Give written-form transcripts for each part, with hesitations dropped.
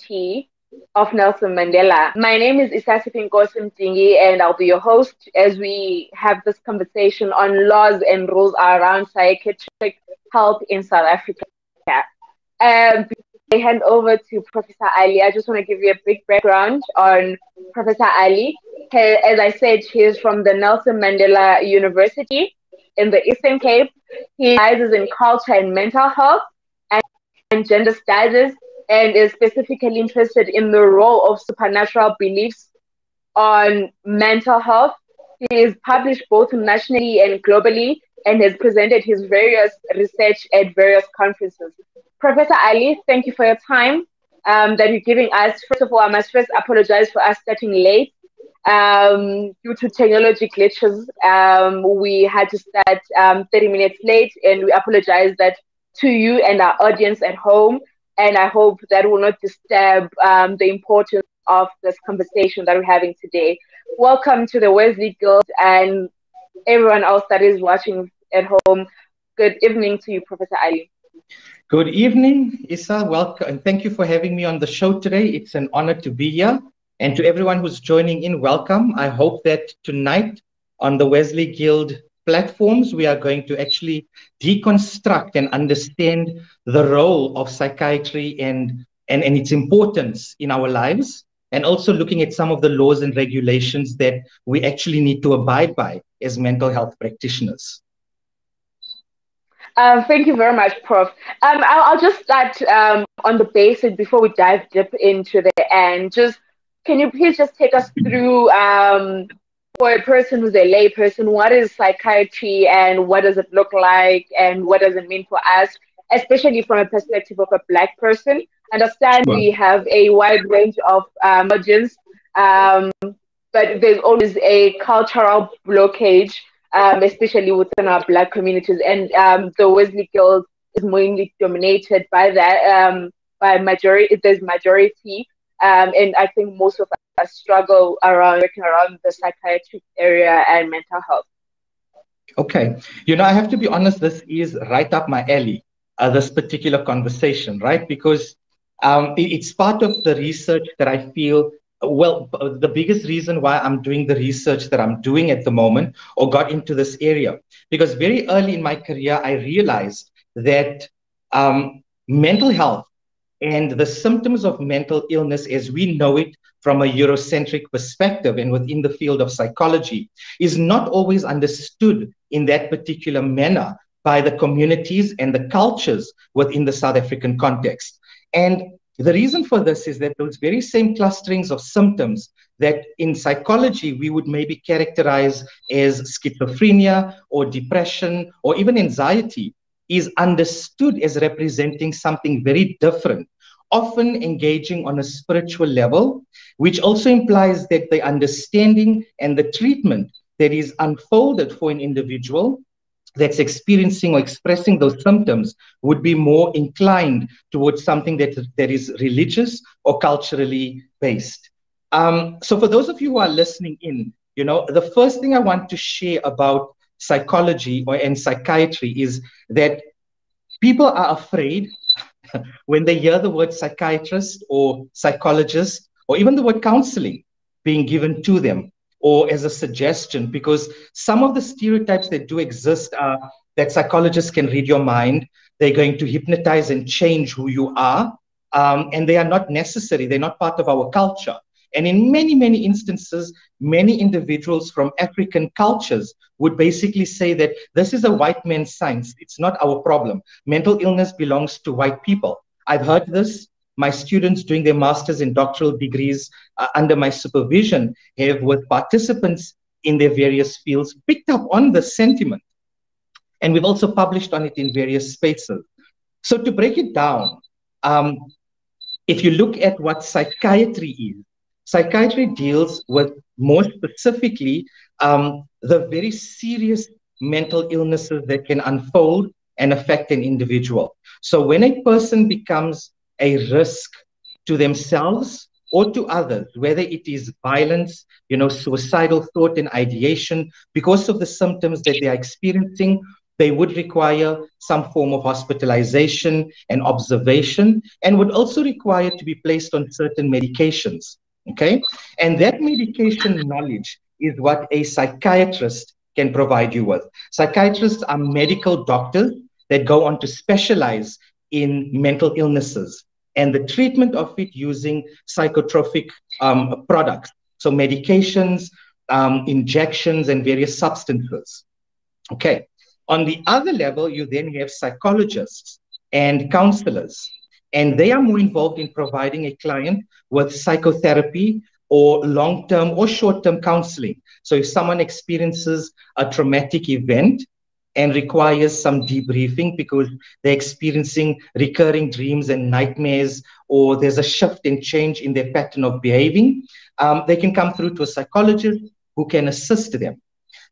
University of Nelson Mandela. My name is Isasipin Dingi, and I'll be your host as we have this conversation on laws and rules around psychiatric health in South Africa. Before I hand over to Professor Ali, I just want to give you a big background on Professor Ali. As I said, he is from the Nelson Mandela University in the Eastern Cape. He specializes in culture and mental health and gender studies, and is specifically interested in the role of supernatural beliefs on mental health. He is published both nationally and globally and has presented his various research at various conferences. Professor Ali, thank you for your time that you're giving us. First of all, I must first apologize for us starting late due to technology glitches. We had to start 30 minutes late, and we apologize that to you and our audience at home. And I hope that will not disturb the importance of this conversation that we're having today. Welcome to the Wesley Guild and everyone else that is watching at home. Good evening to you, Professor Ali. Good evening, Issa. Welcome, and thank you for having me on the show today. It's an honor to be here. And to everyone who's joining in, welcome. I hope that tonight on the Wesley Guild platforms, we are going to actually deconstruct and understand the role of psychiatry and its importance in our lives, and also looking at some of the laws and regulations that we actually need to abide by as mental health practitioners. Thank you very much, Prof. I'll just start on the basic before we dive deep into the end. Can you please just take us through, for a person who's a lay person, what is psychiatry and what does it look like and what does it mean for us, especially from a perspective of a Black person? Understand we have a wide range of audience, but there's always a cultural blockage, especially within our Black communities. And the Wesley Guild is mainly dominated by that, by majority. There's majority. And I think most of us struggle working around the psychiatric area and mental health. Okay. I have to be honest, this is right up my alley, this particular conversation, right? Because it's part of the research that I feel, well, the biggest reason why I'm doing the research that I'm doing at the moment or got into this area, because very early in my career, I realized that mental health and the symptoms of mental illness as we know it from a Eurocentric perspective and within the field of psychology is not always understood in that particular manner by the communities and the cultures within the South African context. And the reason for this is that those very same clusterings of symptoms that in psychology we would maybe characterize as schizophrenia or depression or even anxiety is understood as representing something very different, often engaging on a spiritual level, which also implies that the understanding and the treatment that is unfolded for an individual that's experiencing or expressing those symptoms would be more inclined towards something that is religious or culturally based. So for those of you who are listening in, the first thing I want to share about psychology and psychiatry is that people are afraid when they hear the word psychiatrist or psychologist or even the word counseling being given to them or as a suggestion, because some of the stereotypes that do exist are that psychologists can read your mind, they're going to hypnotize and change who you are, and they are not necessary, they're not part of our culture. And in many, many instances, many individuals from African cultures would basically say that this is a white man's science. It's not our problem. Mental illness belongs to white people. I've heard this. My students doing their master's and doctoral degrees under my supervision have, with participants in their various fields, picked up on the sentiment. And we've also published on it in various spaces. So to break it down, if you look at what psychiatry is, psychiatry deals with, more specifically, the very serious mental illnesses that can unfold and affect an individual. So when a person becomes a risk to themselves or to others, whether it is violence, suicidal thought and ideation because of the symptoms that they are experiencing, They would require some form of hospitalization and observation, and would also require to be placed on certain medications. Okay? And that medication knowledge is what a psychiatrist can provide you with. Psychiatrists are medical doctors that go on to specialize in mental illnesses and the treatment of it using psychotropic products, so medications, injections, and various substances. Okay. On the other level, you then have psychologists and counselors, and they are more involved in providing a client with psychotherapy or long-term or short-term counseling. So if someone experiences a traumatic event and requires some debriefing because they're experiencing recurring dreams and nightmares, or there's a shift and change in their pattern of behaving, they can come through to a psychologist who can assist them.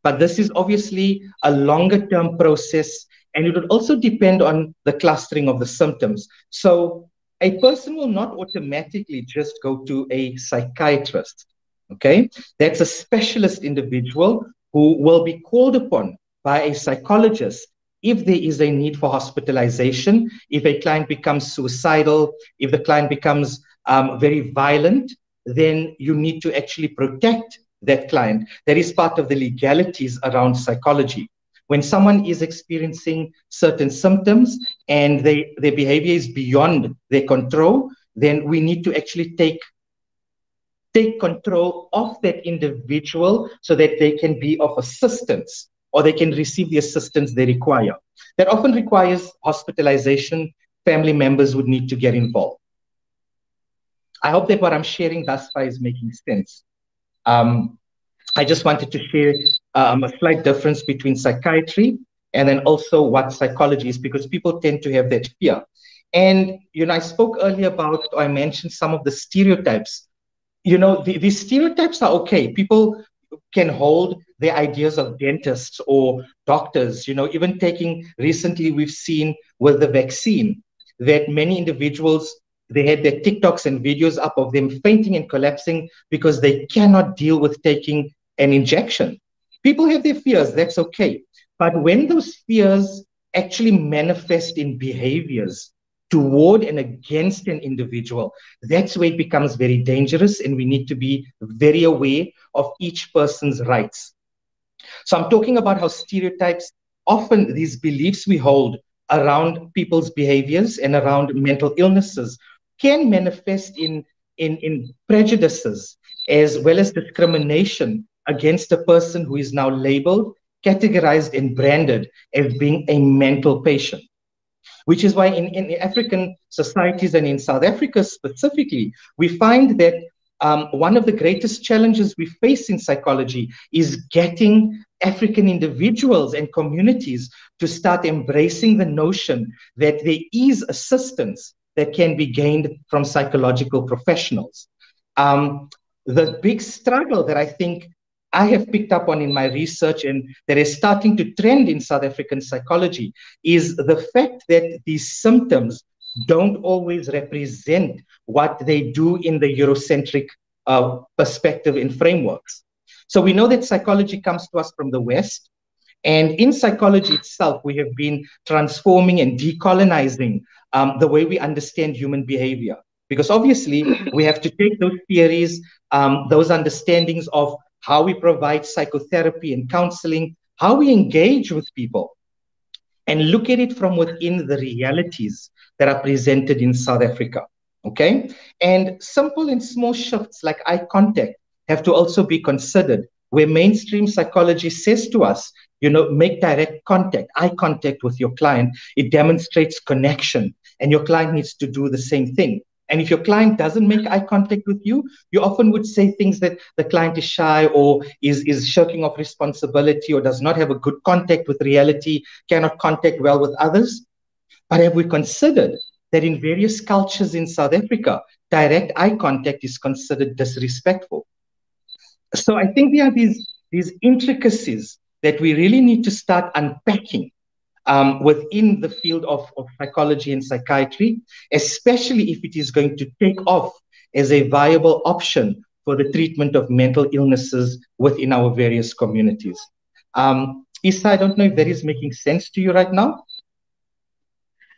But this is obviously a longer term process, and it would also depend on the clustering of the symptoms. So a person will not automatically just go to a psychiatrist. Okay, that's a specialist individual who will be called upon by a psychologist if there is a need for hospitalization, if a client becomes suicidal, if the client becomes very violent, then you need to actually protect that client. That is part of the legalities around psychology. When someone is experiencing certain symptoms and their behavior is beyond their control, then we need to actually take control of that individual so that they can be of assistance, or they can receive the assistance they require. That often requires hospitalization. Family members would need to get involved. I hope that what I'm sharing thus far is making sense. I just wanted to share a slight difference between psychiatry and then also what psychology is, because people tend to have that fear. And, I spoke earlier about, or I mentioned some of the stereotypes. These stereotypes are okay. People can hold their ideas of dentists or doctors, even recently we've seen with the vaccine that many individuals, they had their TikToks and videos up of them fainting and collapsing because they cannot deal with taking an injection. People have their fears, that's okay. But when those fears actually manifest in behaviors toward and against an individual, that's where it becomes very dangerous, and we need to be very aware of each person's rights. So I'm talking about how stereotypes, often these beliefs we hold around people's behaviors and around mental illnesses, can manifest in prejudices as well as discrimination against a person who is now labeled, categorized, and branded as being a mental patient. Which is why in African societies and in South Africa specifically, we find that one of the greatest challenges we face in psychology is getting African individuals and communities to start embracing the notion that there is assistance that can be gained from psychological professionals. The big struggle that I think I have picked up on in my research, and that is starting to trend in South African psychology, is the fact that these symptoms don't always represent what they do in the Eurocentric perspective and frameworks. So we know that psychology comes to us from the West, and in psychology itself, we have been transforming and decolonizing the way we understand human behavior. Because obviously, we have to take those theories, those understandings of how we provide psychotherapy and counseling, how we engage with people, and look at it from within the realities that are presented in South Africa, okay? And simple and small shifts like eye contact have to also be considered, where mainstream psychology says to us, make direct contact, eye contact with your client. It demonstrates connection, and your client needs to do the same thing. And if your client doesn't make eye contact with you, you often would say things that the client is shy or is shirking off responsibility or does not have a good contact with reality, cannot contact well with others. But have we considered that in various cultures in South Africa, direct eye contact is considered disrespectful? So I think there are these intricacies that we really need to start unpacking within the field of psychology and psychiatry, especially if it is going to take off as a viable option for the treatment of mental illnesses within our various communities. Issa, I don't know if that is making sense to you right now.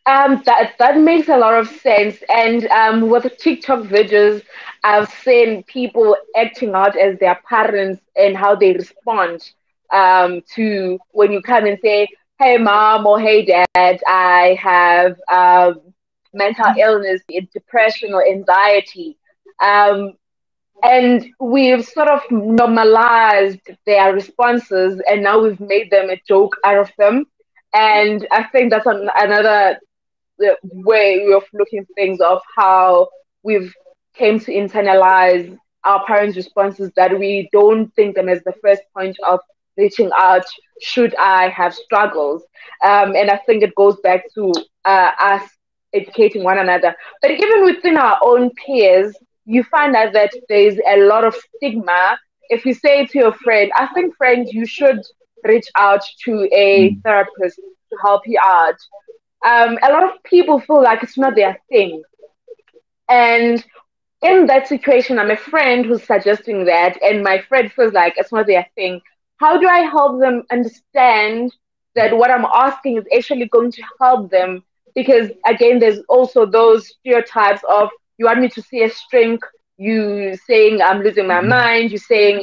That makes a lot of sense. And with the TikTok videos, I've seen people acting out as their parents and how they respond to when you come and say, "Hey, mom," or "Hey, dad, I have mental illness, depression, or anxiety." Um, and we've sort of normalized their responses, and now we've made them a joke out of them. And I think that's another way of looking things of how we've came to internalize our parents' responses, that we don't think them as the first point of reaching out should I have struggles. And I think it goes back to us educating one another. But even within our own peers, you find out that there's a lot of stigma. If you say to your friend, "I think, friend, you should reach out to a Mm. therapist to help you out," a lot of people feel like it's not their thing. And in that situation, I'm a friend who's suggesting that, and my friend feels like it's not their thing. How do I help them understand that what I'm asking is actually going to help them? Because again, there's also those stereotypes of, you want me to see a shrink, you saying I'm losing my Mhm. mind, you saying,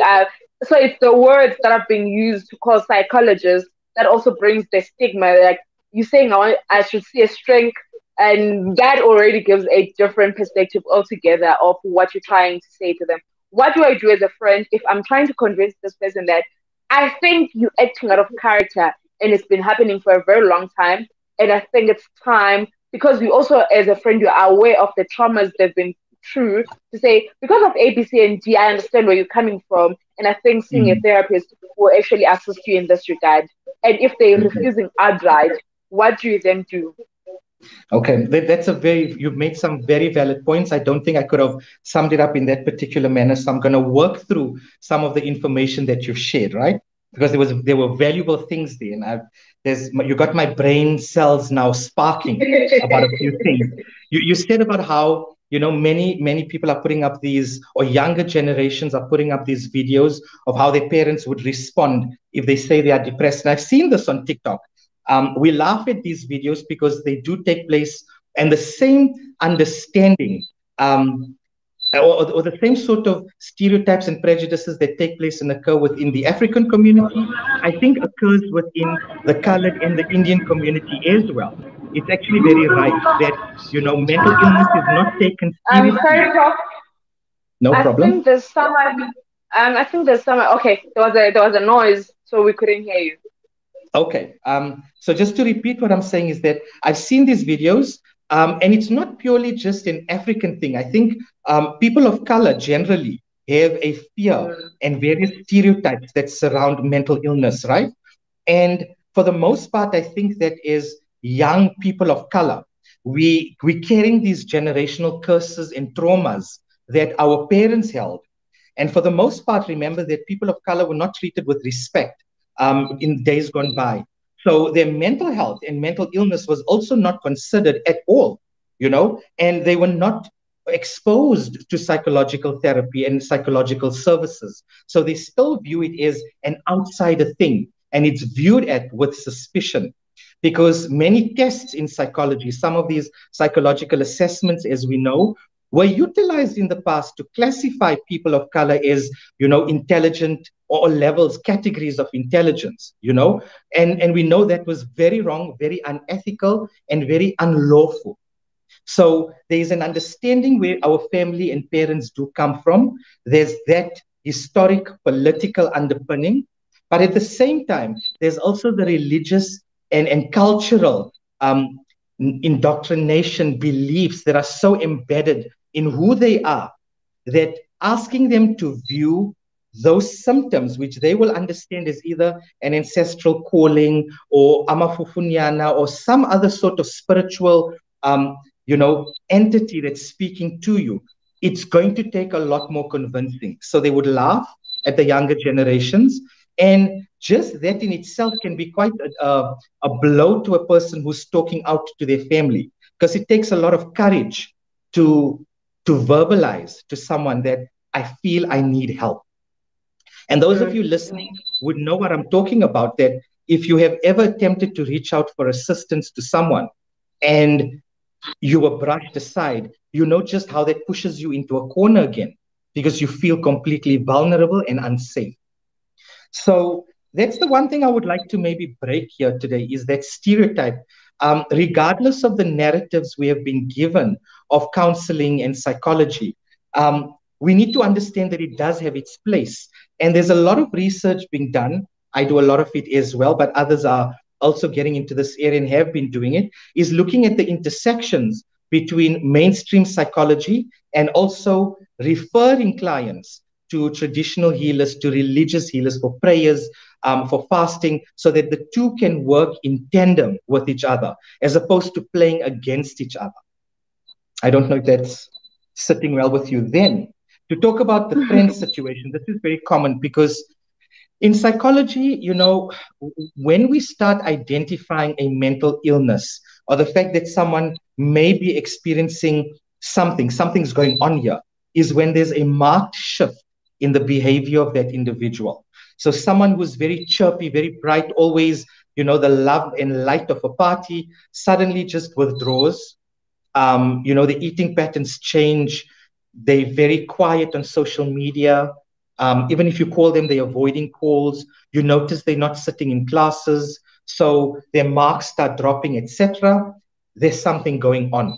so it's the words that are being used to call psychologists that also brings the stigma. Like, you saying I should see a shrink, and that already gives a different perspective altogether of what you're trying to say to them. What do I do as a friend if I'm trying to convince this person that I think you're acting out of character and it's been happening for a very long time? And I think it's time, because you also, as a friend, you are aware of the traumas they've been through, to say, because of A, B, C, and D, I understand where you're coming from. And I think seeing a Mm. therapist will actually assist you in this regard. And if they're Okay. refusing outright, what do you then do? Okay, that's a you've made some very valid points. I don't think I could have summed it up in that particular manner. So I'm going to work through some of the information that you've shared, right? Because there were valuable things there, and you got my brain cells now sparking about a few things. You said about how many people are putting up these, or younger generations are putting up these videos of how their parents would respond if they say they are depressed. And I've seen this on TikTok. We laugh at these videos because they do take place, and the same understanding, or the same sort of stereotypes and prejudices that take place and occur within the African community, I think occurs within the colored and the Indian community as well. It's actually very right that, mental illness is not taken seriously. Sorry, Prof. No I problem. think there's someone. I think there's someone. Okay, there was a noise, so we couldn't hear you. Okay. So just to repeat, what I'm saying is that I've seen these videos, and it's not purely just an African thing. I think people of color generally have a fear and various stereotypes that surround mental illness, right? And for the most part, I think that is young people of color. We carrying these generational curses and traumas that our parents held. And for the most part, remember that people of color were not treated with respect in days gone by. So their mental health and mental illness was also not considered at all, and they were not exposed to psychological therapy and psychological services. So they still view it as an outsider thing, and it's viewed at with suspicion. Because many tests in psychology, some of these psychological assessments, as we know, were utilized in the past to classify people of color as, intelligent, or levels, categories of intelligence, and we know that was very wrong, very unethical, and very unlawful. So there's an understanding where our family and parents do come from. There's that historic political underpinning, but at the same time, there's also the religious and cultural indoctrination beliefs that are so embedded in who they are, that asking them to view those symptoms, which they will understand as either an ancestral calling or amafufunyana or some other sort of spiritual, entity that's speaking to you, it's going to take a lot more convincing. So they would laugh at the younger generations. And just that in itself can be quite a blow to a person who's talking out to their family, because it takes a lot of courage to verbalize to someone that I feel I need help. And those of you listening would know what I'm talking about, that if you have ever attempted to reach out for assistance to someone and you were brushed aside, you know just how that pushes you into a corner again because you feel completely vulnerable and unsafe. So that's the one thing I would like to maybe break here today is that stereotype. Regardless of the narratives we have been given of counseling and psychology, we need to understand that it does have its place. And there's a lot of research being done. I do a lot of it as well, but others are also getting into this area and have been doing it, is looking at the intersections between mainstream psychology and also referring clients to traditional healers, to religious healers for prayers, for fasting, so that the two can work in tandem with each other, as opposed to playing against each other. I don't know if that's sitting well with you. Then, to talk about the friend situation, this is very common because in psychology, you know, when we start identifying a mental illness or the fact that someone may be experiencing something's going on here, is when there's a marked shift in the behavior of that individual. So someone who's very chirpy, very bright, always, you know, the love and light of a party, suddenly just withdraws. You know, the eating patterns change. They're very quiet on social media. Even if you call them, they're avoiding calls. You notice they're not sitting in classes. So their marks start dropping, etc. There's something going on.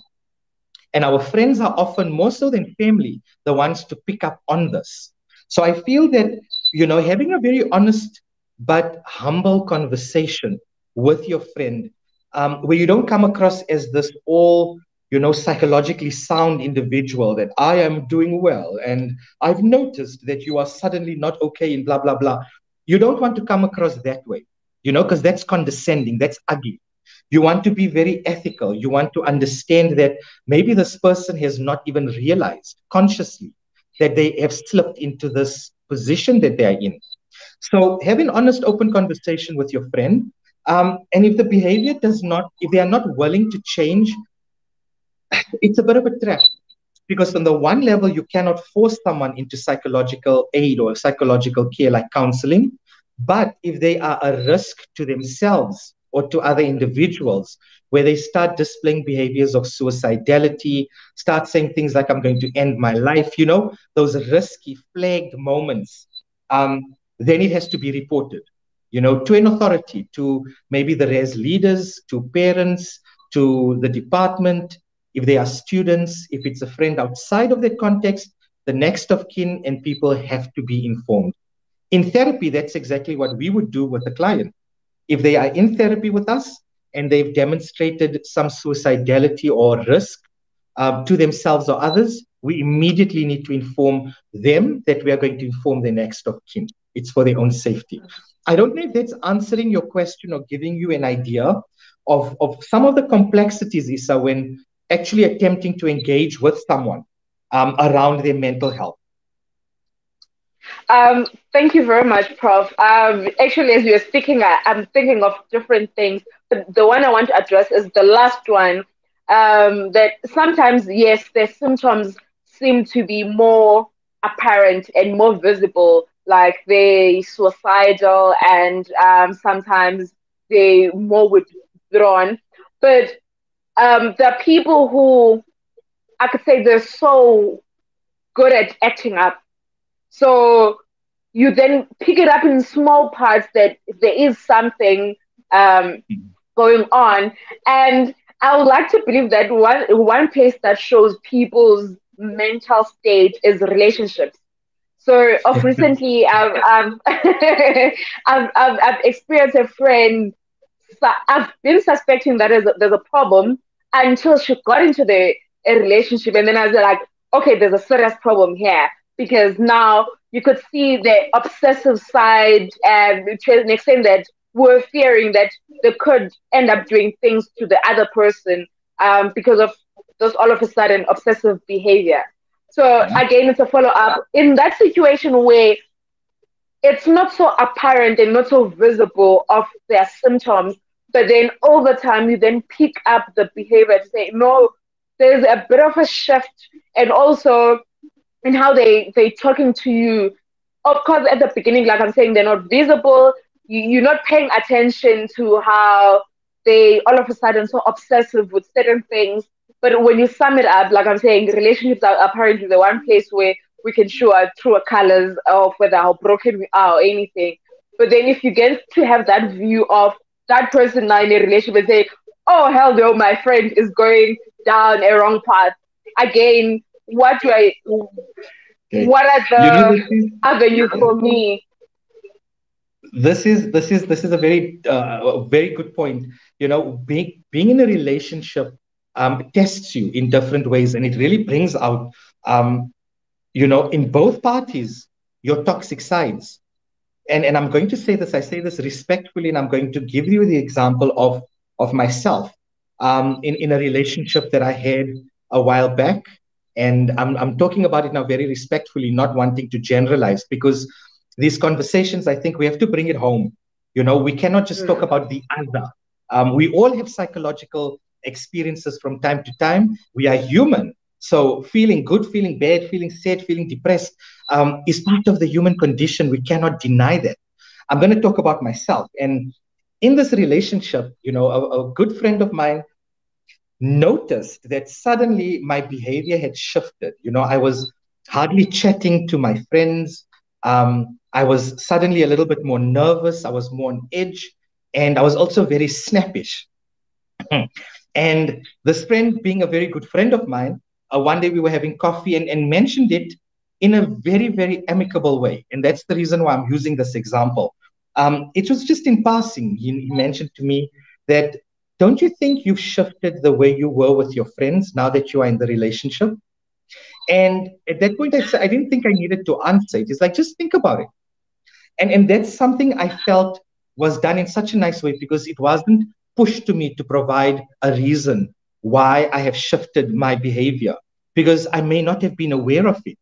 And our friends are often, more so than family, the ones to pick up on this. So I feel that, you know, having a very honest but humble conversation with your friend, where you don't come across as this all, you know, psychologically sound individual that I am doing well and I've noticed that you are suddenly not okay and blah, blah, blah. You don't want to come across that way, you know, because that's condescending, that's ugly. You want to be very ethical. You want to understand that maybe this person has not even realized consciously that they have slipped into this position that they are in. So have an honest, open conversation with your friend. And if the behavior does not, if they are not willing to change, it's a bit of a trap. Because on the one level, you cannot force someone into psychological aid or psychological care like counseling. But if they are a risk to themselves or to other individuals, where they start displaying behaviors of suicidality, start saying things like, I'm going to end my life, you know, those risky flagged moments, then it has to be reported, you know, to an authority, to maybe the res leaders, to parents, to the department. If they are students, if it's a friend outside of that context, the next of kin and people have to be informed. In therapy, that's exactly what we would do with a client. If they are in therapy with us and they've demonstrated some suicidality or risk to themselves or others, we immediately need to inform them that we are going to inform the next of kin. It's for their own safety. I don't know if that's answering your question or giving you an idea of some of the complexities, Issa, when actually attempting to engage with someone around their mental health. Thank you very much, Prof. Actually, as you're speaking, I'm thinking of different things. But the one I want to address is the last one. That sometimes, yes, their symptoms seem to be more apparent and more visible, like they suicidal and sometimes they more withdrawn. But the people who I could say they're so good at acting up. So you then pick it up in small parts that there is something um, going on. And I would like to believe that one place that shows people's mental state is relationships. So of recently, I've experienced a friend. I've been suspecting that there's a problem until she got into a relationship, and then I was like, okay, there's a serious problem here because now you could see the obsessive side, and to an extent that we're fearing that they could end up doing things to the other person because of those all of a sudden obsessive behavior. So again, it's a follow up in that situation where it's not so apparent and not so visible of their symptoms, but then over time you then pick up the behavior to say, no, there's a bit of a shift, and also in how they talking to you. Of course, at the beginning, like I'm saying, they're not visible, you're not paying attention to how they all of a sudden so obsessive with certain things. But when you sum it up, like I'm saying, relationships are apparently the one place where we can show our true colors of whether how broken we are or anything. But then if you get to have that view of that person now in a relationship and say, oh hell no, my friend is going down a wrong path. Again, Okay. what are You know, the avenues yeah. for me? This is a very good point. You know, being in a relationship tests you in different ways, and it really brings out in both parties your toxic sides. And I'm going to say this, I say this respectfully, and I'm going to give you the example of myself in a relationship that I had a while back. And I'm talking about it now very respectfully, not wanting to generalize, because these conversations, I think we have to bring it home. You know, we cannot just talk Mm. about the other. We all have psychological experiences from time to time. We are human. So feeling good, feeling bad, feeling sad, feeling depressed is part of the human condition. We cannot deny that. I'm going to talk about myself. And in this relationship, a good friend of mine noticed that suddenly my behavior had shifted. I was hardly chatting to my friends. I was suddenly a little bit more nervous. I was more on edge. And I was also very snappish. And this friend, being a very good friend of mine, one day we were having coffee and mentioned it in a very, very amicable way. And that's the reason why I'm using this example. It was just in passing. He mentioned to me that, don't you think you've shifted the way you were with your friends now that you are in the relationship? And at that point, I didn't think I needed to answer it. It's like, just think about it. And that's something I felt was done in such a nice way, because it wasn't pushed to me to provide a reason why I have shifted my behavior, because I may not have been aware of it,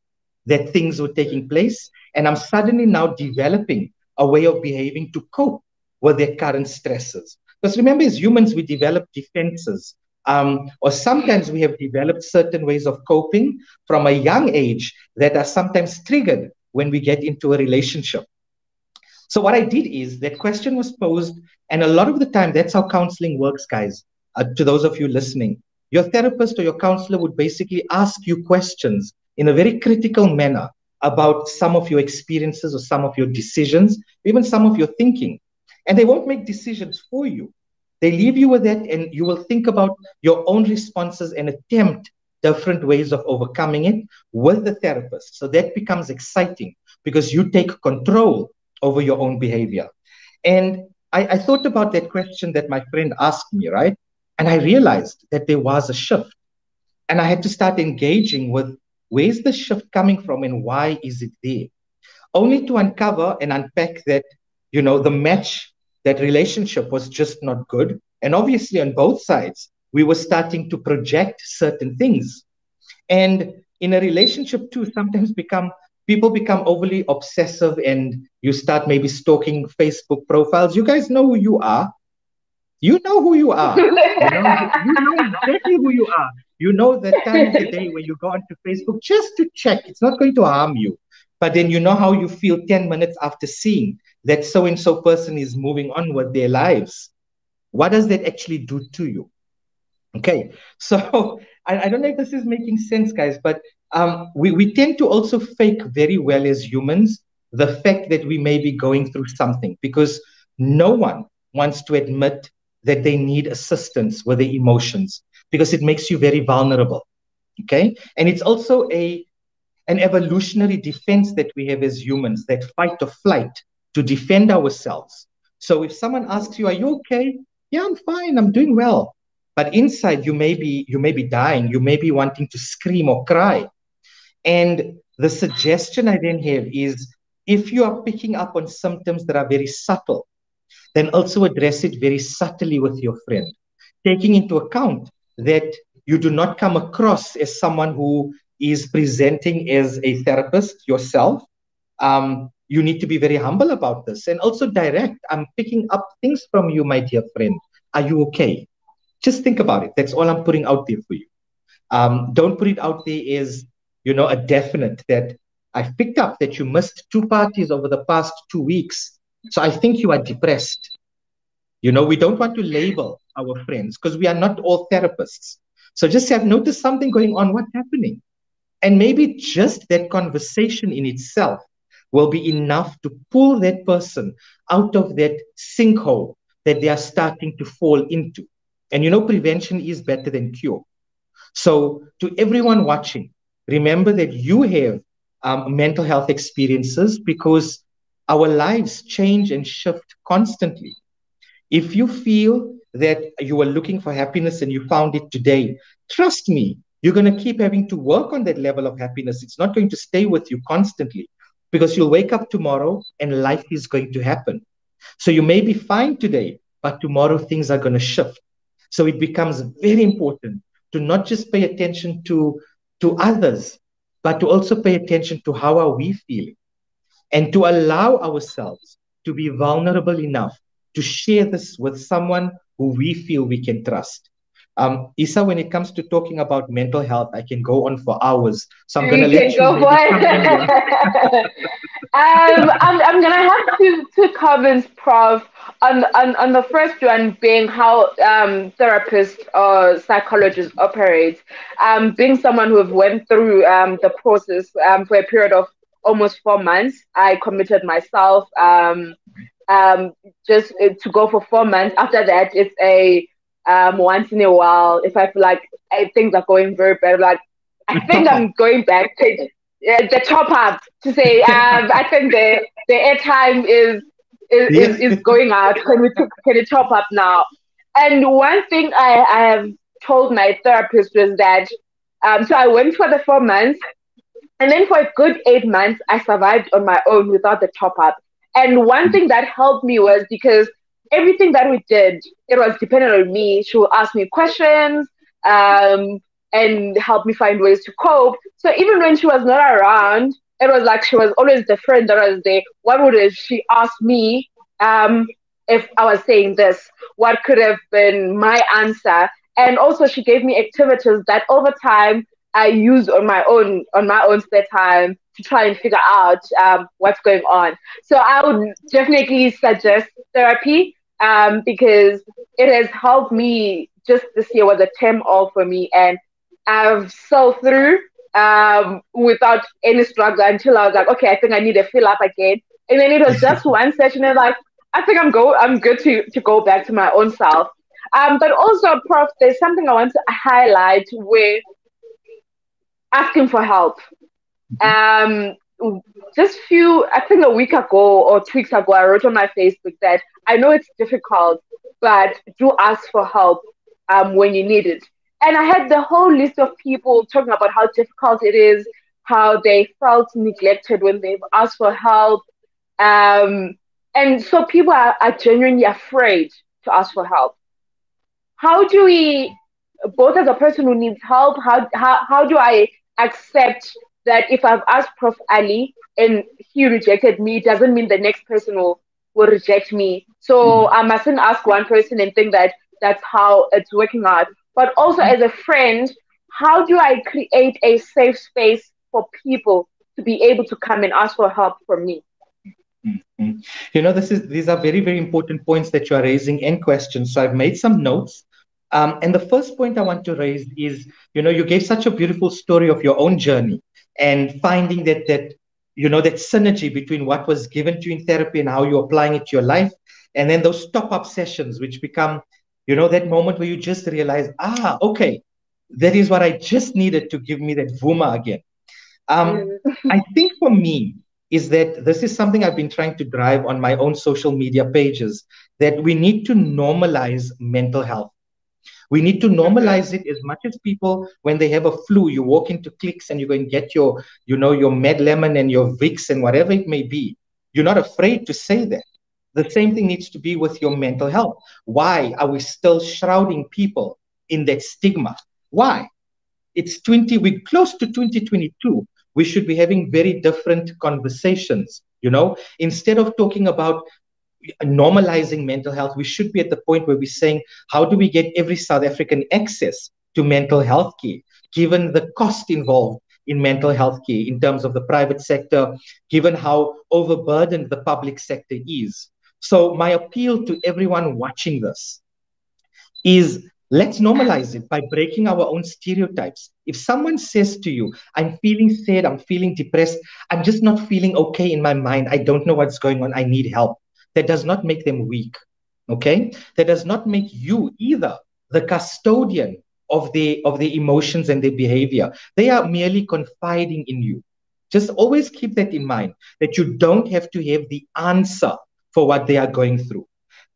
that things were taking place. And I'm suddenly now developing a way of behaving to cope with their current stresses. Because remember, as humans, we develop defenses. Or sometimes we have developed certain ways of coping from a young age that are sometimes triggered when we get into a relationship. So what I did is, that question was posed, and a lot of the time, that's how counseling works, guys. To those of you listening, your therapist or your counselor would basically ask you questions in a very critical manner about some of your experiences or some of your decisions, even some of your thinking. And they won't make decisions for you. They leave you with that, and you will think about your own responses and attempt different ways of overcoming it with the therapist. So that becomes exciting, because you take control over your own behavior. And I thought about that question that my friend asked me, right? And I realized that there was a shift. And I had to start engaging with, where's the shift coming from and why is it there? Only to uncover and unpack that, the match, that relationship was just not good. And obviously, on both sides, we were starting to project certain things. And in a relationship too, sometimes people become overly obsessive, and you start maybe stalking Facebook profiles. You guys know who you are. You know who you are. You know exactly who you are. You know the time of the day when you go onto Facebook just to check. It's not going to harm you. But then you know how you feel 10 minutes after seeing that so and so person is moving on with their lives. What does that actually do to you? Okay, so I don't know if this is making sense, guys, but we tend to also fake very well as humans the fact that we may be going through something, because no one wants to admit that they need assistance with their emotions, because it makes you very vulnerable. Okay, and it's also an evolutionary defense that we have as humans, that fight or flight, to defend ourselves. So if someone asks you, are you okay? Yeah, I'm fine, I'm doing well. But inside you may be dying, you may be wanting to scream or cry. And the suggestion I then have is, if you are picking up on symptoms that are very subtle, then also address it very subtly with your friend, taking into account that you do not come across as someone who is presenting as a therapist yourself. You need to be very humble about this, and also direct. I'm picking up things from you, my dear friend. Are you okay? Just think about it. That's all I'm putting out there for you. Don't put it out there as, a definite that I've picked up that you missed two parties over the past 2 weeks. So I think you are depressed. You know, we don't want to label our friends because we are not all therapists. So just say, I've noticed something going on. What's happening? And maybe just that conversation in itself will be enough to pull that person out of that sinkhole that they are starting to fall into. And you know, prevention is better than cure. So, to everyone watching, remember that you have mental health experiences because our lives change and shift constantly. If you feel that you are looking for happiness and you found it today, trust me, you're going to keep having to work on that level of happiness. It's not going to stay with you constantly because you'll wake up tomorrow and life is going to happen. So you may be fine today, but tomorrow things are going to shift. So it becomes very important to not just pay attention to others, but to also pay attention to how are we feeling and to allow ourselves to be vulnerable enough to share this with someone who we feel we can trust. Isa, when it comes to talking about mental health, I can go on for hours. So I'm going We to can let you go for maybe come in here. it. I'm gonna have two comments, Prof. On the first one being how therapists or psychologists operate. Being someone who have went through the process for a period of almost 4 months, I committed myself just to go for 4 months. After that, it's a once in a while. If I feel like things are going very bad, like I think Top up. I'm going back to the top up to say I think the airtime Yes. is going out. Can we top up now? And one thing I have told my therapist was that so I went for the 4 months, and then for a good 8 months I survived on my own without the top up. And one thing that helped me was because everything that we did, it was dependent on me. She would ask me questions, um, and help me find ways to cope. So even when she was not around, it was like she was always the friend that was there. What would she ask me if I was saying this? What could have been my answer? And also, she gave me activities that over time I used on my own spare time to try and figure out what's going on. So I would definitely suggest therapy because it has helped me. Just this year was a term all for me, and I've sold through without any struggle until I was like, okay, I think I need to fill up again. And then it was just one session, and like, I think I'm good to go back to my own self. But also, Prof, there's something I want to highlight with asking for help. Um, I think a week ago or 2 weeks ago, I wrote on my Facebook that I know it's difficult, but do ask for help when you need it. And I had the whole list of people talking about how difficult it is, how they felt neglected when they've asked for help. Um, and so people are genuinely afraid to ask for help. How do we, both as a person who needs help, how do I accept that if I've asked Prof Ali and he rejected me, it doesn't mean the next person will reject me. So I mustn't ask one person and think that that's how it's working out. But also as a friend, how do I create a safe space for people to be able to come and ask for help from me? Mhm. You know, these are very, very important points that you are raising and questions. So I've made some notes. And the first point I want to raise is, you know, you gave such a beautiful story of your own journey and finding that synergy between what was given to you in therapy and how you're applying it to your life. And then those top-up sessions, which become, you know, that moment where you just realize, okay, that is what I just needed to give me that Vuma again. Mm. I think for me is that this is something I've been trying to drive on my own social media pages, that we need to normalize mental health. We need to Mm-hmm. normalize it as much as people, when they have a flu, you walk into Clicks and you go and get your Med Lemon and your Vicks and whatever it may be. You're not afraid to say that. The same thing needs to be with your mental health. Why are we still shrouding people in that stigma? Why? We're close to 2022. We should be having very different conversations. Instead of talking about normalizing mental health, we should be at the point where we're saying, how do we get every South African access to mental health care, given the cost involved in mental health care in terms of the private sector, given how overburdened the public sector is. So my appeal to everyone watching this is, let's normalize it by breaking our own stereotypes. If someone says to you, I'm feeling sad, I'm feeling depressed, I'm just not feeling okay in my mind, I don't know what's going on, I need help, that does not make them weak. Okay? That does not make you either the custodian of the emotions and their behavior. They are merely confiding in you. Just always keep that in mind, that you don't have to have the answer for what they are going through.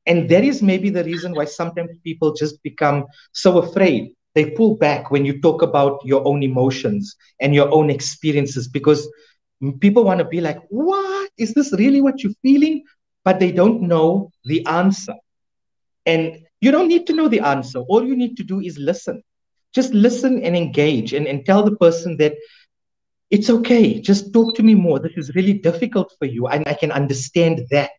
And that is maybe the reason why sometimes people just become so afraid. They pull back when you talk about your own emotions and your own experiences, because people want to be like, what? Is this really what you're feeling? But they don't know the answer. And you don't need to know the answer. All you need to do is listen. Just listen and engage, and tell the person that it's okay. Just talk to me more. This is really difficult for you, and I can understand that.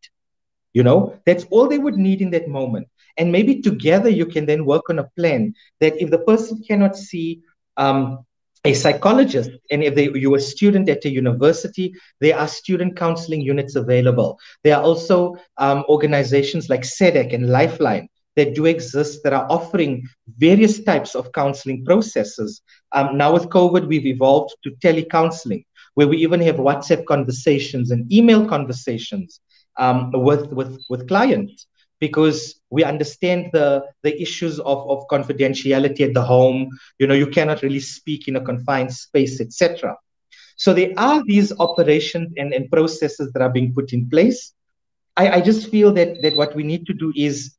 That's all they would need in that moment. And maybe together you can then work on a plan that if the person cannot see a psychologist, and if you're a student at a university, there are student counseling units available. There are also organizations like SEDEC and Lifeline that do exist, that are offering various types of counseling processes. Now with COVID, we've evolved to telecounseling, where we even have WhatsApp conversations and email conversations with clients, because we understand the issues of confidentiality at the home. You cannot really speak in a confined space, etc. So there are these operations and processes that are being put in place. I just feel that what we need to do is,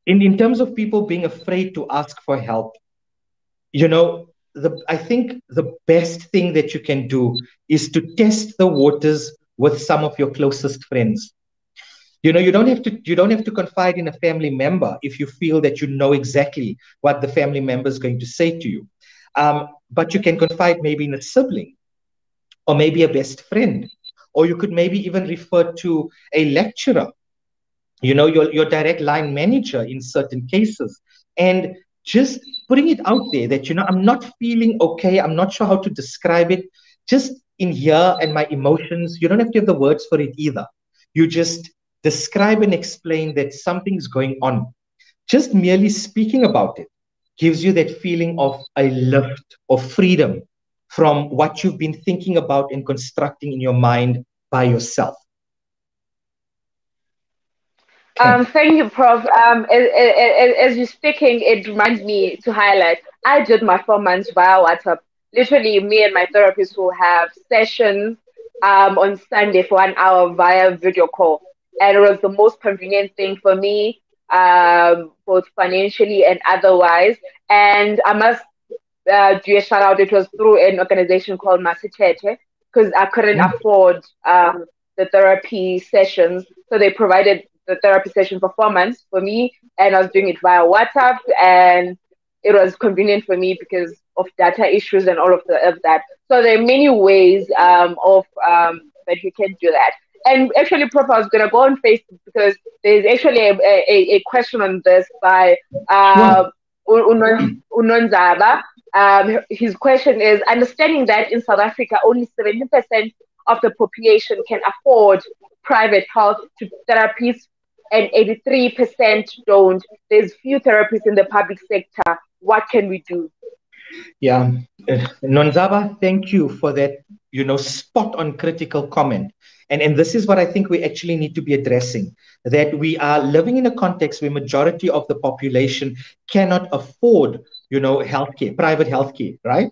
in terms of people being afraid to ask for help, I think the best thing that you can do is to test the waters with some of your closest friends. You don't have to confide in a family member if you feel that you know exactly what the family member is going to say to you. But you can confide maybe in a sibling, or maybe a best friend, or you could maybe even refer to a lecturer, your direct line manager in certain cases, and just putting it out there that, I'm not feeling okay, I'm not sure how to describe it, just in here, and my emotions. You don't have to have the words for it either. You just describe and explain that something's going on. Just merely speaking about it gives you that feeling of a lift, of freedom from what you've been thinking about and constructing in your mind by yourself. Okay. Thank you, Prof. As you're speaking, it reminds me to highlight. I did my 4 months via WhatsApp. Literally, me and my therapist will have sessions on Sunday for 1 hour via video call, and it was the most convenient thing for me, both financially and otherwise. And I must do a shout out. It was through an organization called Psychiatry, because I couldn't afford the therapy sessions, so they provided the therapy session for 4 months for me, and I was doing it via WhatsApp, and it was convenient for me because of data issues and all of that. So there are many ways that you can do that. And actually, Prof, I was going to go on Facebook because there's actually a question on this by Unonzaba. His question is, understanding that in South Africa, only 70% of the population can afford private health therapies, and 83% don't. There's few therapists in the public sector. What can we do? Yeah. Nonzaba, thank you for that, spot on critical comment. And this is what I think we actually need to be addressing, that we are living in a context where majority of the population cannot afford, healthcare, private healthcare, right?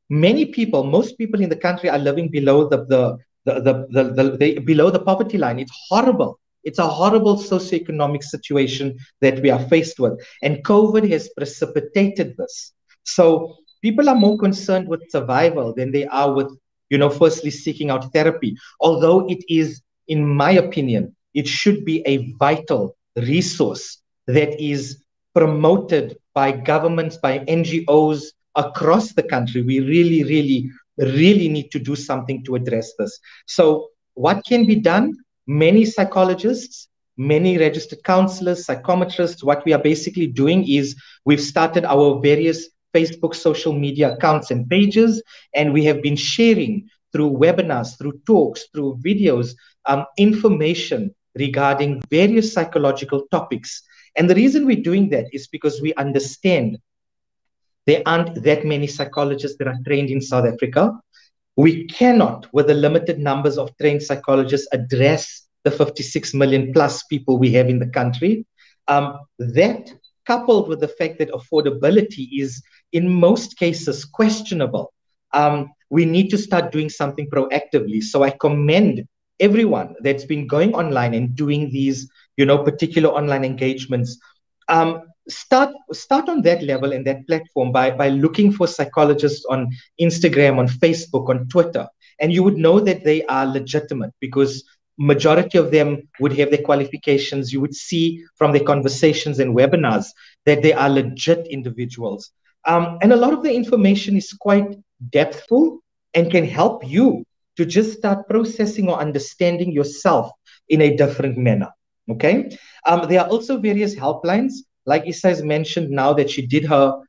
Most people in the country are living below below the poverty line. It's horrible. It's a horrible socioeconomic situation that we are faced with. And COVID has precipitated this. So people are more concerned with survival than they are with, firstly seeking out therapy. Although it is, in my opinion, it should be a vital resource that is promoted by governments, by NGOs across the country. We really, really, really need to do something to address this. So what can be done? Many psychologists, many registered counselors, psychometrists, what we are basically doing is we've started our various Facebook social media accounts and pages, and we have been sharing through webinars, through talks, through videos, information regarding various psychological topics. And the reason we're doing that is because we understand there aren't that many psychologists that are trained in South Africa. We cannot, with the limited numbers of trained psychologists, address the 56 million plus people we have in the country. That, coupled with the fact that affordability is, in most cases, questionable, we need to start doing something proactively. So I commend everyone that's been going online and doing these, particular online engagements. Start on that level and that platform by looking for psychologists on Instagram, on Facebook, on Twitter, and you would know that they are legitimate because majority of them would have their qualifications. You would see from their conversations and webinars that they are legit individuals. And a lot of the information is quite depthful and can help you to just start processing or understanding yourself in a different manner. Okay. There are also various helplines. Like Issa has mentioned now that she did her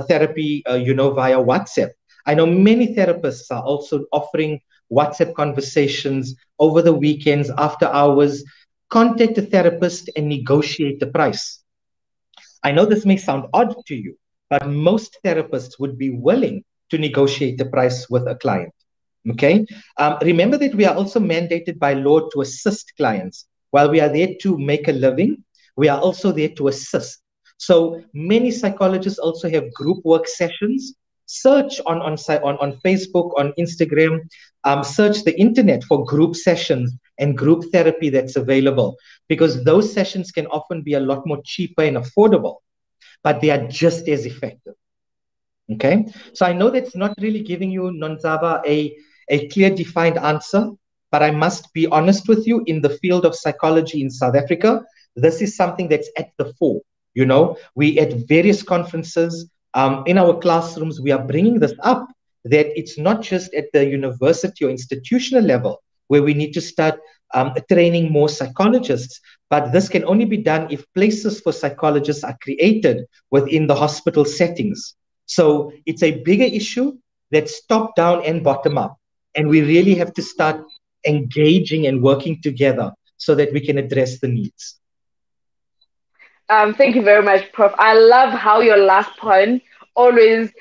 therapy, via WhatsApp. I know many therapists are also offering WhatsApp conversations over the weekends, after hours. Contact a therapist and negotiate the price. I know this may sound odd to you, but most therapists would be willing to negotiate the price with a client. Okay. Remember that we are also mandated by law to assist clients. While we are there to make a living, we are also there to assist. So many psychologists also have group work sessions. Search on Facebook, on Instagram, search the internet for group sessions and group therapy that's available, because those sessions can often be a lot more cheaper and affordable, but they are just as effective. Okay, so I know that's not really giving you, Nonzaba, a clear, defined answer, but I must be honest with you, in the field of psychology in South Africa, this is something that's at the fore. We at various conferences, in our classrooms, we are bringing this up, that it's not just at the university or institutional level where we need to start training more psychologists, but this can only be done if places for psychologists are created within the hospital settings. So it's a bigger issue that's top down and bottom up. And we really have to start engaging and working together so that we can address the needs. Thank you very much, Prof. I love how your last point always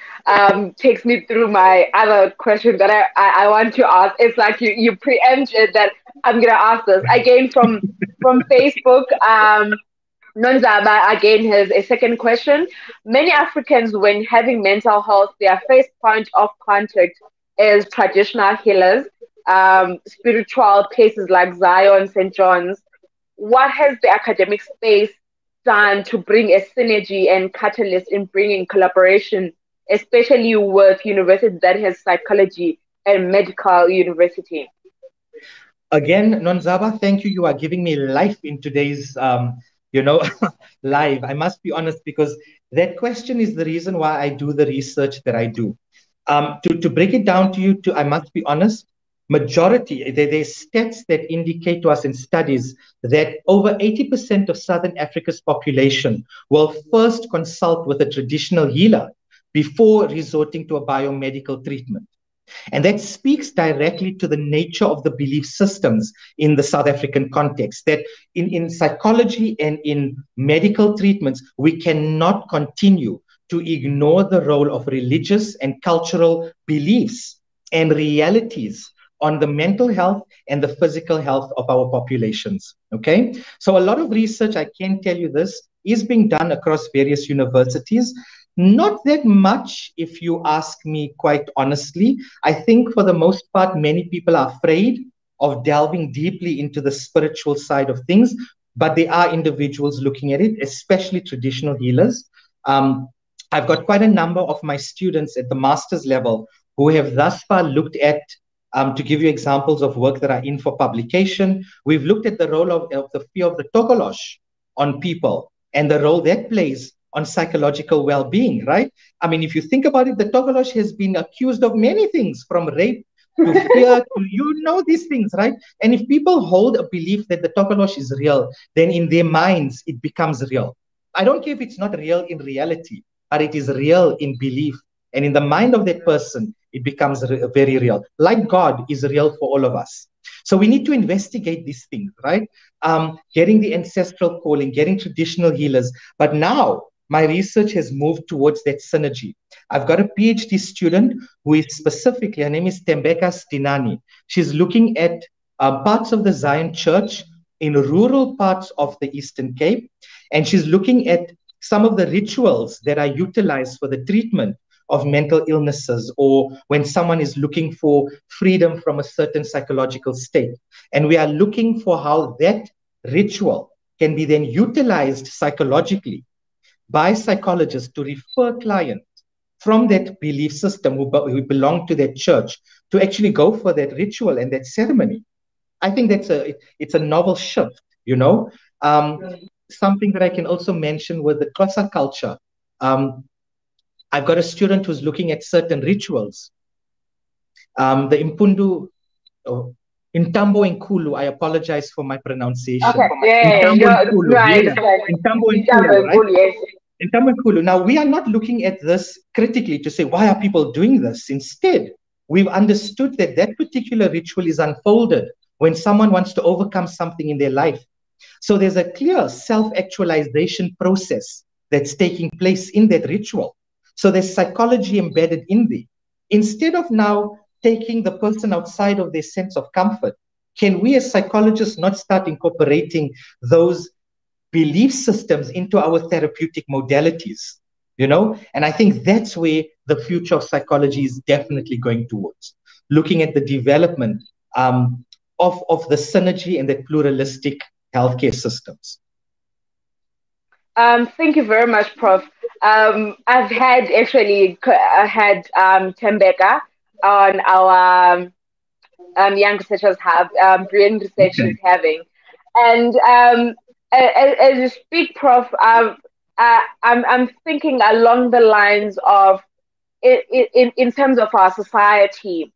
takes me through my other question that I want to ask. It's like you preempted that I'm going to ask this. Again, from Facebook, Nonzaba again has a second question. Many Africans, when having mental health, their first point of contact is traditional healers, spiritual places like Zion, St. John's. What has the academic space done to bring a synergy and catalyst in bringing collaboration, especially with universities that has psychology and medical university? Again, Nonzaba, thank you. You are giving me life in today's, live. I must be honest, because that question is the reason why I do the research that I do. To break it down to you, I must be honest, majority, there's stats that indicate to us in studies that over 80% of Southern Africa's population will first consult with a traditional healer before resorting to a biomedical treatment. And that speaks directly to the nature of the belief systems in the South African context, that in psychology and in medical treatments, we cannot continue to ignore the role of religious and cultural beliefs and realities on the mental health and the physical health of our populations. Okay, so a lot of research, I can tell you this, is being done across various universities. Not that much, if you ask me quite honestly. I think for the most part, many people are afraid of delving deeply into the spiritual side of things, but there are individuals looking at it, especially traditional healers. I've got quite a number of my students at the master's level who have thus far looked at, to give you examples of work that are in for publication, we've looked at the role of the fear of the tokolosh on people and the role that plays on psychological well-being, right? I mean, if you think about it, the tokolosh has been accused of many things, from rape to fear to, these things, right? And if people hold a belief that the tokolosh is real, then in their minds, it becomes real. I don't care if it's not real in reality, but it is real in belief. And in the mind of that person, it becomes very real. Like God is real for all of us. So we need to investigate these things, right? Getting the ancestral calling, getting traditional healers. But now my research has moved towards that synergy. I've got a PhD student who is specifically, her name is Tembeka Stinani. She's looking at parts of the Zion Church in rural parts of the Eastern Cape. And she's looking at some of the rituals that are utilized for the treatment of mental illnesses, or when someone is looking for freedom from a certain psychological state. And we are looking for how that ritual can be then utilized psychologically by psychologists to refer clients from that belief system who belong to that church to actually go for that ritual and that ceremony. I think it's a novel shift, you know. Something that I can also mention with the Xhosa culture. I've got a student who's looking at certain rituals. The Impundu, Intambo Nkulu, I apologize for my pronunciation. Okay, yeah, Intambo Nkulu, right? Yes. Intambo Nkulu. Now, we are not looking at this critically to say, why are people doing this? Instead, we've understood that that particular ritual is unfolded when someone wants to overcome something in their life. So there's a clear self-actualization process that's taking place in that ritual. So there's psychology embedded in there. Instead of now taking the person outside of their sense of comfort, can we as psychologists not start incorporating those belief systems into our therapeutic modalities? You know, and I think that's where the future of psychology is definitely going towards, looking at the development of the synergy and the pluralistic healthcare systems. Thank you very much, Prof. I've had Tembeka on our young researchers hub, brilliant research she's having, and as you speak, Prof, I'm thinking along the lines of in terms of our society,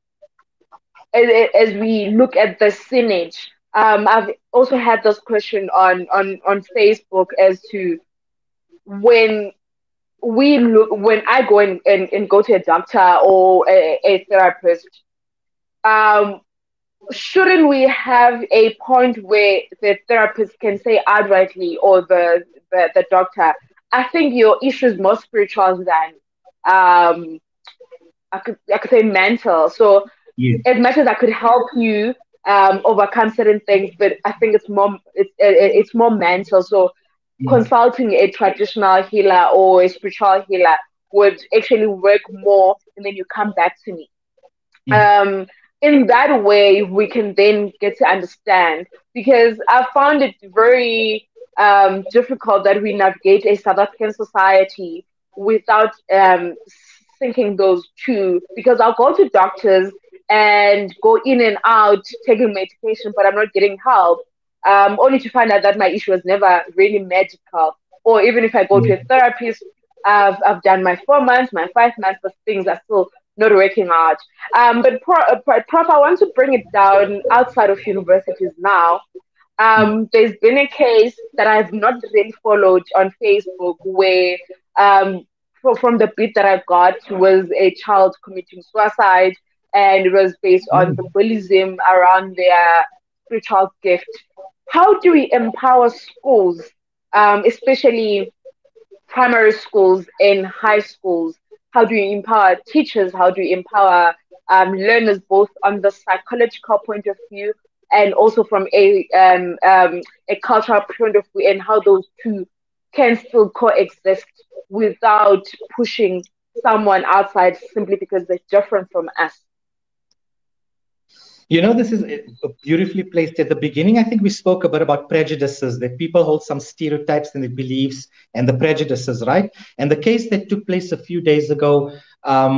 as we look at the signage. I've also had this question on Facebook as to when I go and go to a doctor or a therapist, shouldn't we have a point where the therapist can say outrightly, or the doctor, I think your issue is more spiritual than I could say mental. So as much as I could help you overcome certain things, but I think it's more mental. So consulting a traditional healer or a spiritual healer would actually work more, and then you come back to me. In that way, we can then get to understand, because I found it very difficult that we navigate a South African society without syncing those two, because I'll go to doctors and go in and out taking medication, but I'm not getting help, only to find out that my issue was never really medical. Or even if I go to a therapist, I've done my 4 months, my 5 months, but things are still not working out. But Prof, I want to bring it down outside of universities now. There's been a case that I've not really followed on Facebook where, from the bit that I got, was a child committing suicide, and it was based on the bullyism around their spiritual gift. How do we empower schools, especially primary schools and high schools? How do you empower teachers? How do you empower learners, both on the psychological point of view and also from a cultural point of view, and how those two can still coexist without pushing someone outside simply because they're different from us? You know, this is beautifully placed at the beginning. I think we spoke a bit about prejudices, that people hold some stereotypes in their beliefs and the prejudices, right? And the case that took place a few days ago,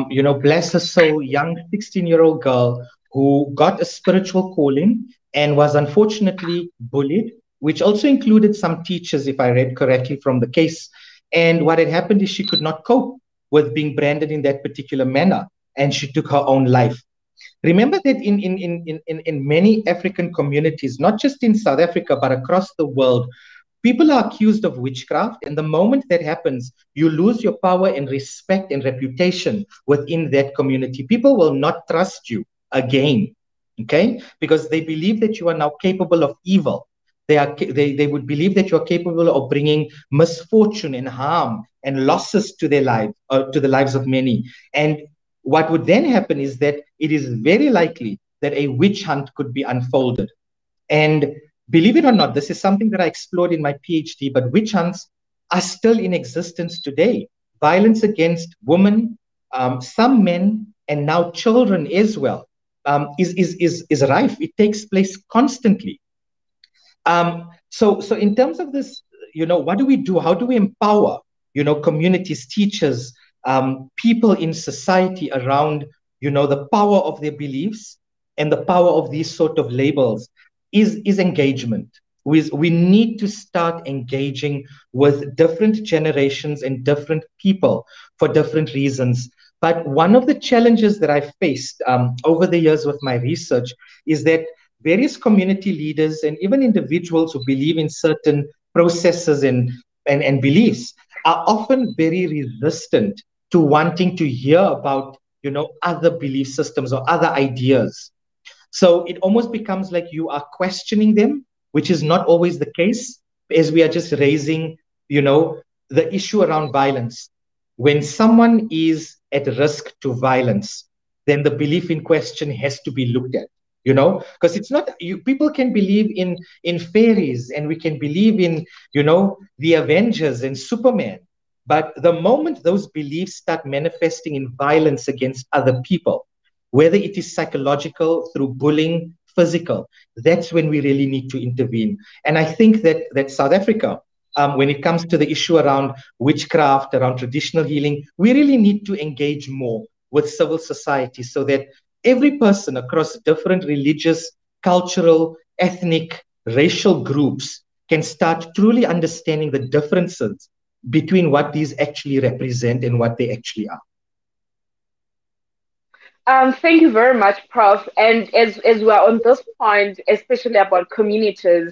you know, bless her soul, young 16-year-old girl who got a spiritual calling and was unfortunately bullied, which also included some teachers, if I read correctly from the case. And what had happened is she could not cope with being branded in that particular manner, and she took her own life. Remember that in many African communities, not just in South Africa, but across the world, People are accused of witchcraft, and the moment that happens, you lose your power and respect and reputation within that community. People will not trust you again, okay? Because they believe that you are now capable of evil. They would believe that you are capable of bringing misfortune and harm and losses to their life, to the lives of many. And what would then happen is that it is very likely that a witch hunt could be unfolded. And believe it or not, this is something that I explored in my PhD, but witch hunts are still in existence today. Violence against women, some men, and now children as well, is rife. It takes place constantly. So in terms of this, what do we do? How do we empower, communities, teachers, people in society around, the power of their beliefs and the power of these sort of labels is engagement. We need to start engaging with different generations and different people for different reasons. But one of the challenges that I faced over the years with my research is that various community leaders and even individuals who believe in certain processes and beliefs are often very resistant to wanting to hear about, other belief systems or other ideas. So it almost becomes like you are questioning them, which is not always the case, as we are just raising, the issue around violence. When someone is at risk to violence, then the belief in question has to be looked at, because it's not people can believe in fairies, and we can believe in, the Avengers and Superman. But the moment those beliefs start manifesting in violence against other people, whether it is psychological, through bullying, physical, that's when we really need to intervene. And I think that South Africa, when it comes to the issue around witchcraft, around traditional healing, we really need to engage more with civil society so that every person across different religious, cultural, ethnic, racial groups can start truly understanding the differences between what these actually represent and what they actually are. Thank you very much, Prof. And as we're on this point, especially about communities,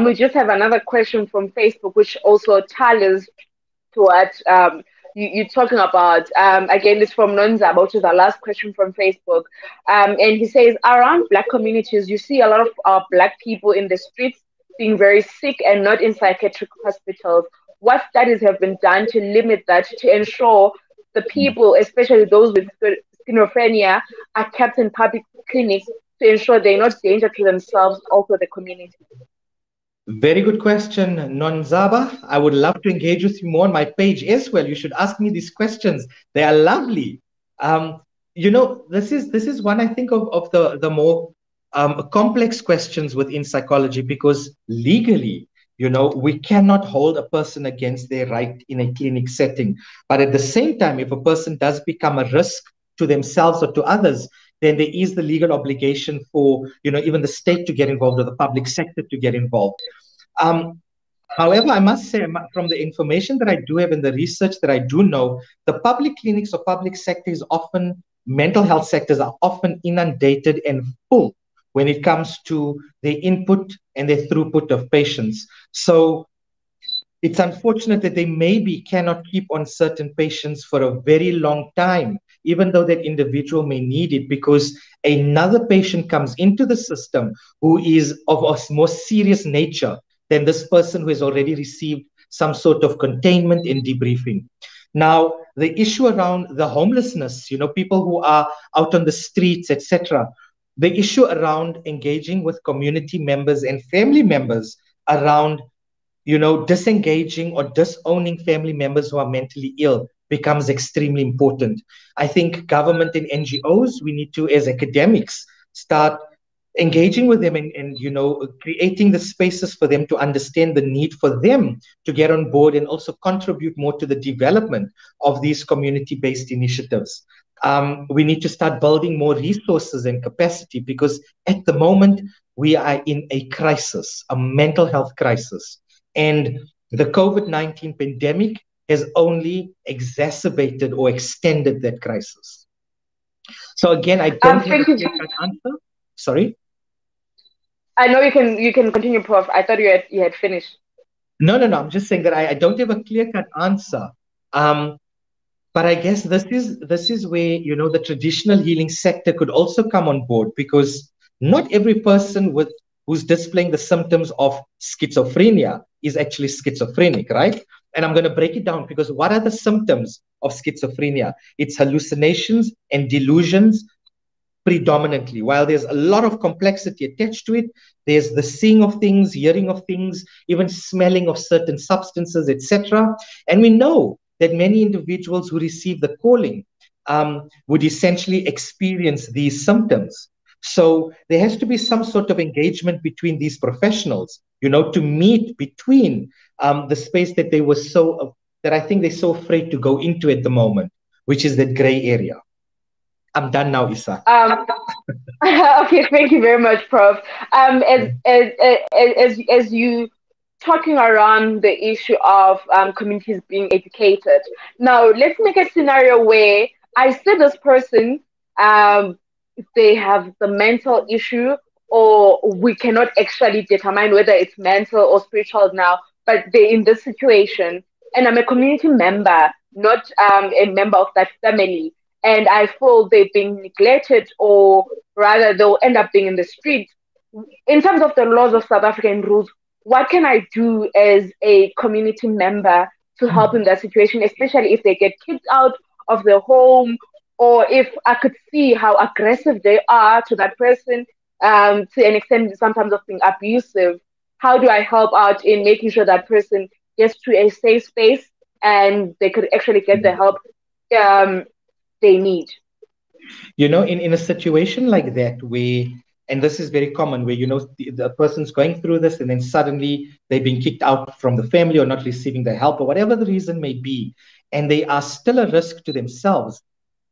we just have another question from Facebook, which also tallies to what you're talking about. Again, it's from Nonzaba, which is our last question from Facebook. And he says, around Black communities, you see a lot of Black people in the streets being very sick and not in psychiatric hospitals. What studies have been done to limit that, to ensure the people, especially those with schizophrenia, are kept in public clinics to ensure they're not danger to themselves, also the community? Very good question, Nonzaba. I would love to engage with you more on my page as well. You should ask me these questions. They are lovely. This is one, I think, of the more complex questions within psychology, because legally, we cannot hold a person against their right in a clinic setting. But at the same time, if a person does become a risk to themselves or to others, then there is the legal obligation for, even the state to get involved or the public sector to get involved. However, I must say, from the information that I do have and the research that I do know, the public clinics or public sector is often, mental health sectors are often inundated and full when it comes to their input and their throughput of patients. So it's unfortunate that they maybe cannot keep on certain patients for a very long time, even though that individual may need it, because another patient comes into the system who is of a more serious nature than this person who has already received some sort of containment and debriefing. Now, the issue around the homelessness, people who are out on the streets, etc., the issue around engaging with community members and family members around, disengaging or disowning family members who are mentally ill becomes extremely important. I think government and NGOs, we need to, as academics, start engaging with them and creating the spaces for them to understand the need for them to get on board and also contribute more to the development of these community-based initiatives. We need to start building more resources and capacity, because at the moment we are in a crisis, a mental health crisis. And the COVID-19 pandemic has only exacerbated or extended that crisis. So again, I don't have a clear-cut answer. Sorry? I know you can continue, Prof. I thought you had finished. No. I'm just saying that I don't have a clear-cut answer. Um, but I guess this is where, the traditional healing sector could also come on board, because not every person who's displaying the symptoms of schizophrenia is actually schizophrenic, right? And I'm going to break it down, because what are the symptoms of schizophrenia? It's hallucinations and delusions predominantly. While there's a lot of complexity attached to it, there's the seeing of things, hearing of things, even smelling of certain substances, etc. And we know that many individuals who receive the calling would essentially experience these symptoms. So there has to be some sort of engagement between these professionals, to meet between the space that they were that I think they're so afraid to go into at the moment, which is that gray area. I'm done now, Isa. Okay, thank you very much, Prof. As you talking around the issue of communities being educated. Now, let's make a scenario where I see this person, um, they have the mental issue, or we cannot actually determine whether it's mental or spiritual now, but they're in this situation, and I'm a community member, not a member of that family, and I feel they're being neglected, or rather they'll end up being in the street. In terms of the laws of South African rules, what can I do as a community member to help in that situation, especially if they get kicked out of their home, or if I could see how aggressive they are to that person, to an extent sometimes of being abusive? How do I help out in making sure that person gets to a safe space and they could actually get the help um, they need? In a situation like that, where, and this is very common, where, the person's going through this and then suddenly they're being kicked out from the family or not receiving the help or whatever the reason may be, and they are still a risk to themselves,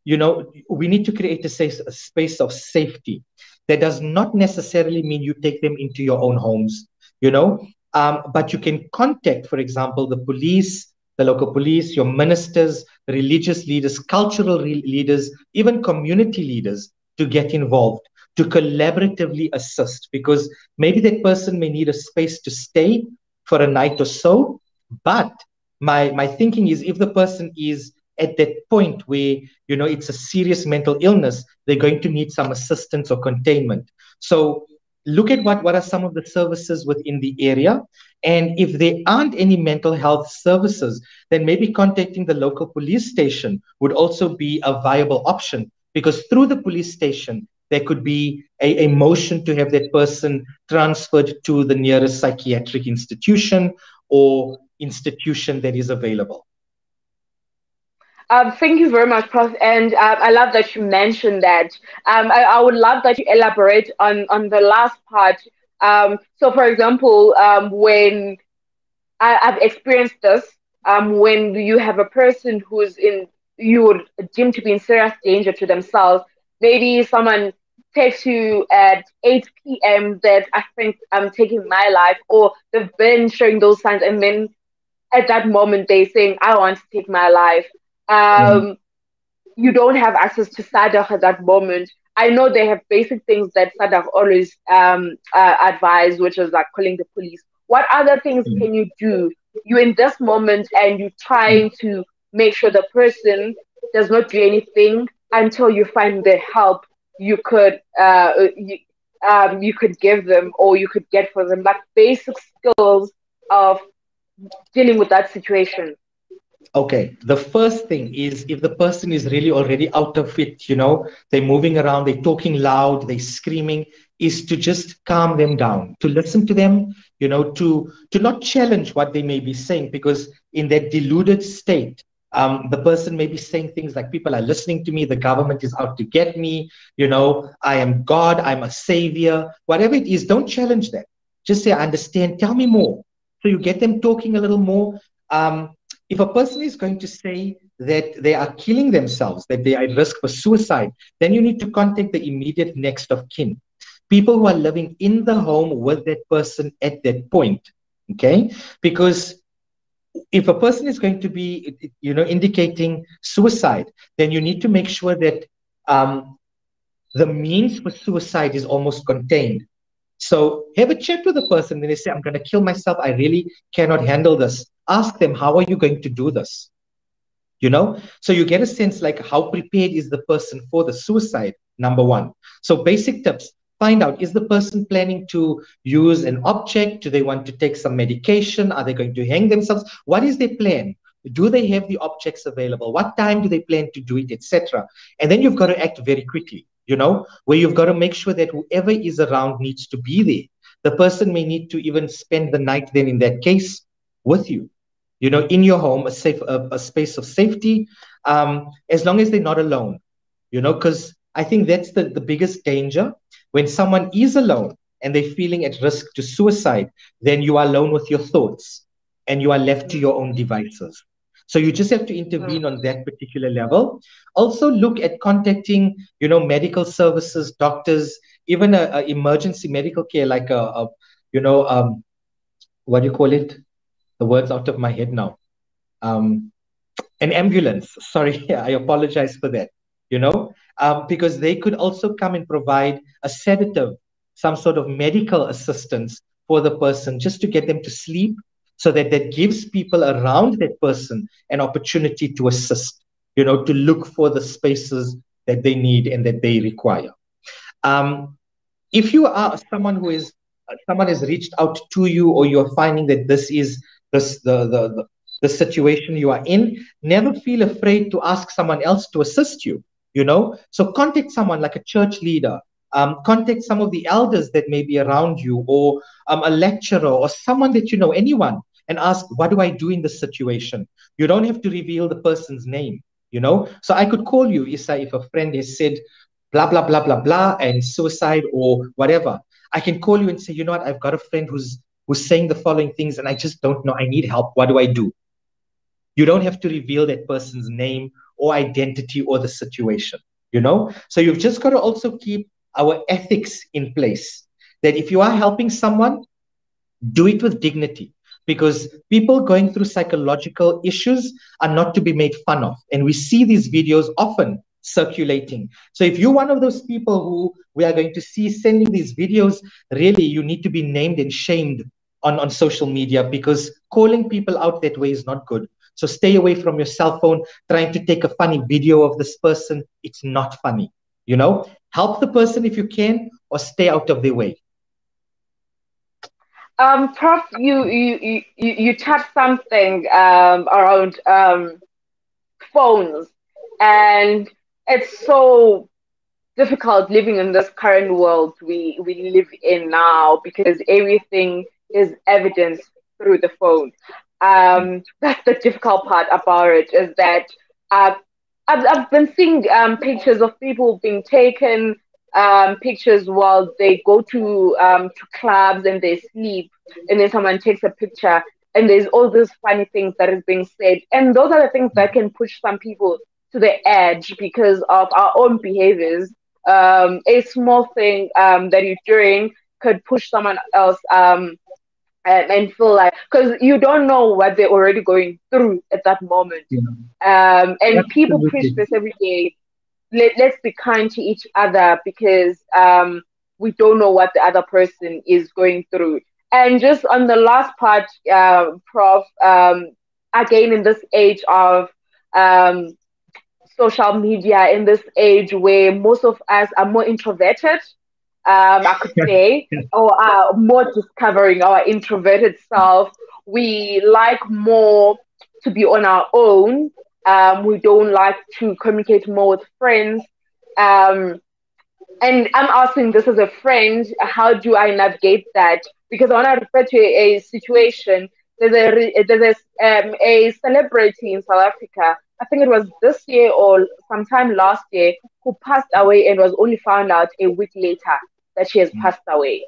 we need to create a space of safety. That does not necessarily mean you take them into your own homes, but you can contact, for example, the police, the local police, your ministers, religious leaders, cultural leaders, even community leaders, to get involved, to collaboratively assist, because maybe that person may need a space to stay for a night or so. But my thinking is, if the person is at that point where, it's a serious mental illness, they're going to need some assistance or containment. So look at what are some of the services within the area. And if there aren't any mental health services, then maybe contacting the local police station would also be a viable option, because through the police station, there could be a motion to have that person transferred to the nearest psychiatric institution or institution that is available. Thank you very much, Prof. And I love that you mentioned that. I would love that you elaborate on the last part. So, for example, when I've experienced this, when you have a person who's you would deem to be in serious danger to themselves, maybe someone texts you at 8 p.m. that I think I'm taking my life, or they've been showing those signs, and then at that moment they're saying, I want to take my life. Mhm. Um, you don't have access to SADC at that moment. I know they have basic things that SADC always advise, which is like calling the police. What other things can you do? You in this moment and you're trying to make sure the person does not do anything until you find the help you could you could give them, or you could get for them, like basic skills of dealing with that situation. Okay, the first thing is, if the person is really already out of it, they're moving around, they're talking loud, they're screaming, is to just calm them down, to listen to them, to not challenge what they may be saying, because in that deluded state, the person may be saying things like, people are listening to me, the government is out to get me, I am God, I'm a savior, whatever it is, don't challenge that. Just say, I understand, tell me more. So you get them talking a little more. If a person is going to say that they are killing themselves, that they are at risk for suicide, then you need to contact the immediate next of kin, people who are living in the home with that person at that point. Okay? Because if a person is going to be, indicating suicide, then you need to make sure that the means for suicide is almost contained. So have a chat with the person. Then they say, I'm going to kill myself. I really cannot handle this. Ask them, how are you going to do this? So you get a sense like how prepared is the person for the suicide, number one. So basic tips: find out, is the person planning to use an object? Do they want to take some medication? Are they going to hang themselves? What is their plan? Do they have the objects available? What time do they plan to do it, etc.? And then you've got to act very quickly, where you've got to make sure that whoever is around needs to be there. The person may need to even spend the night then in that case with you, in your home, a space of safety, as long as they're not alone, because I think that's the biggest danger. When someone is alone and they're feeling at risk to suicide, then you are alone with your thoughts and you are left to your own devices. So you just have to intervene on that particular level. Also look at contacting, medical services, doctors, even a emergency medical care, like what do you call it? The words out of my head now. Um, an ambulance. Sorry, I apologize for that. Because they could also come and provide a sedative, some sort of medical assistance for the person, just to get them to sleep, so that gives people around that person an opportunity to assist, to look for the spaces that they need and that they require. If you are someone has reached out to you, or you're finding that this is the situation you are in, never feel afraid to ask someone else to assist you. So contact someone like a church leader, contact some of the elders that may be around you, or a lecturer, or someone that you know, anyone, and ask, what do I do in this situation? You don't have to reveal the person's name. So I could call you, Isa, if a friend has said blah blah blah blah blah and suicide or whatever. I can call you and say, you know what, I've got a friend who's saying the following things, and I just don't know, I need help, what do I do? You don't have to reveal that person's name or identity or the situation. So you've just got to also keep our ethics in place, that if you are helping someone, do it with dignity, because people going through psychological issues are not to be made fun of. And we see these videos often circulating. So if you're one of those people who we are going to see sending these videos, really, you need to be named and shamed on social media, because calling people out that way is not good. So stay away from your cell phone trying to take a funny video of this person. It's not funny. Help the person if you can, or stay out of their way. Prof, you touched something around phones, and it's so difficult living in this current world we live in now, because everything is evidenced through the phone. That's the difficult part about it, is that I've been seeing pictures of people being taken, pictures while they go to clubs and they sleep, and then someone takes a picture, and there's all these funny things that is being said, and those are the things that can push some people to the edge because of our own behaviors. A small thing that you're doing could push someone else and feel like, because you don't know what they're already going through at that moment. And Absolutely. People preach this every day. Let's be kind to each other, because we don't know what the other person is going through. And just on the last part, Prof, again, in this age of social media, in this age where most of us are more introverted, I could say, or are more discovering our introverted self. We like more to be on our own. We don't like to communicate more with friends. And I'm asking this as a friend, how do I navigate that? Because when I refer to a situation, there's a celebrity in South Africa, I think it was this year or sometime last year, who passed away and was only found out a week later that she has passed away.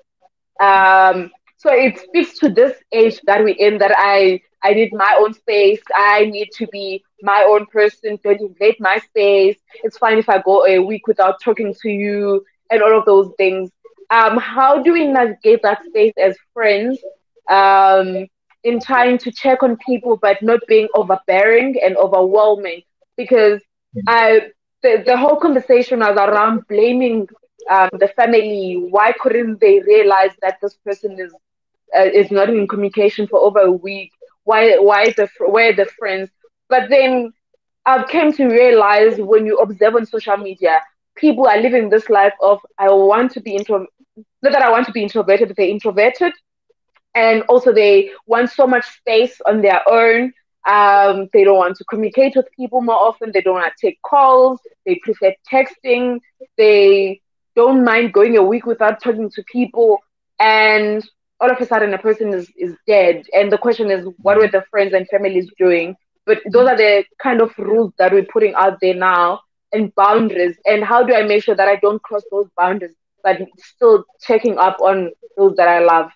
So it speaks to this age that we're in, that I need my own space. I need to be my own person. Don't invade my space. It's fine if I go a week without talking to you, and all of those things. How do we navigate that space as friends, in trying to check on people but not being overbearing and overwhelming? Because the whole conversation was around blaming the family, why couldn't they realize that this person is not in communication for over a week? Where are the friends? But then I've came to realize when you observe on social media, people are living this life of I want to be intro. Not that I want to be introverted, but they're introverted, and also they want so much space on their own. They don't want to communicate with people more often. They don't want to take calls. They prefer texting. They don't mind going a week without talking to people. And all of a sudden, a person is dead. And the question is, what were the friends and families doing? But those are the kind of rules that we're putting out there now, and boundaries. And how do I make sure that I don't cross those boundaries, but still checking up on those that I love?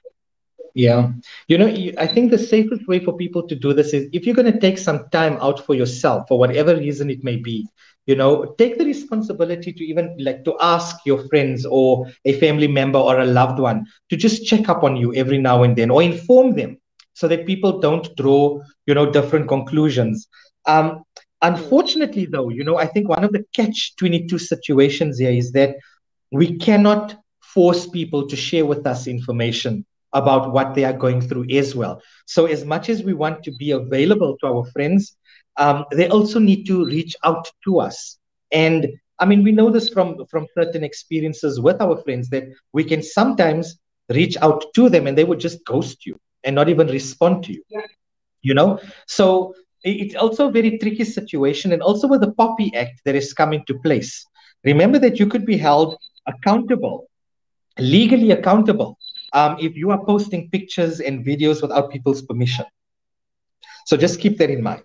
Yeah. I think the safest way for people to do this is if you're going to take some time out for yourself, for whatever reason it may be, take the responsibility to even like to ask your friends or a family member or a loved one to just check up on you every now and then or inform them so that people don't draw, different conclusions. Unfortunately, though, I think one of the catch-22 situations here is that we cannot force people to share with us information about what they are going through as well. So as much as we want to be available to our friends, they also need to reach out to us. And I mean, we know this from certain experiences with our friends that we can sometimes reach out to them and they would just ghost you and not even respond to you. So it's also a very tricky situation. And also with the Poppy Act that is coming to place, remember that you could be held accountable, legally accountable, if you are posting pictures and videos without people's permission. So just keep that in mind.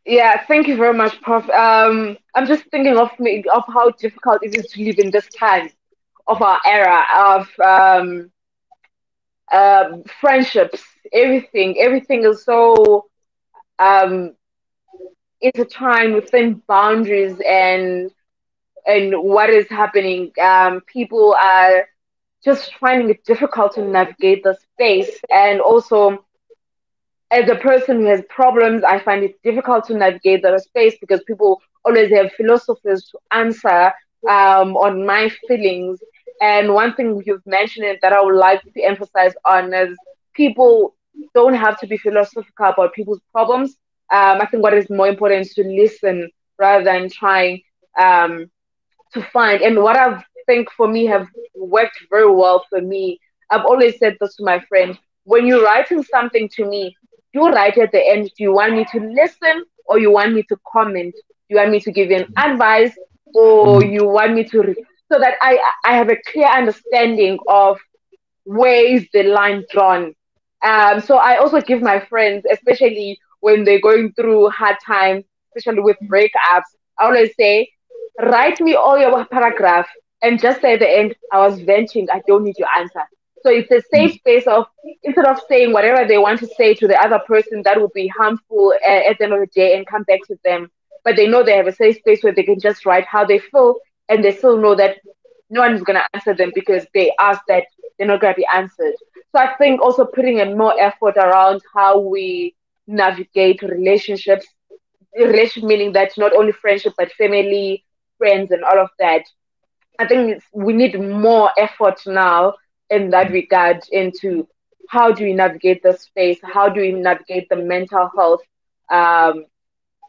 Yeah, thank you very much, Prof. I'm just thinking of how difficult it is to live in this time of our era of friendships. Everything is so um, intertwined within boundaries and what is happening. People are just finding it difficult to navigate the space, and also as a person who has problems, I find it difficult to navigate the space because people always have philosophers to answer on my feelings. And one thing you've mentioned that I would like to emphasize on is people don't have to be philosophical about people's problems. I think what is more important is to listen rather than trying um, to find. And what I think for me have worked very well for me, I've always said this to my friend, when you're writing something to me, you write at the end, do you want me to listen or you want me to comment? Do you want me to give you an advice or you want me to so that I have a clear understanding of where is the line drawn. So I also give my friends, especially when they're going through hard times, especially with breakups, I always say, write me all your paragraph and just say at the end, I was venting, I don't need your answer. So it's a safe space of instead of saying whatever they want to say to the other person that would be harmful at the end of the day and come back to them, but they know they have a safe space where they can just write how they feel and they still know that no one is going to answer them because they asked that they're not going to be answered. So I think also putting a more effort around how we navigate relationships, relationship meaning that not only friendship but family, friends, and all of that. I think we need more effort now in that regard into how do we navigate the space, how do we navigate the mental health, um,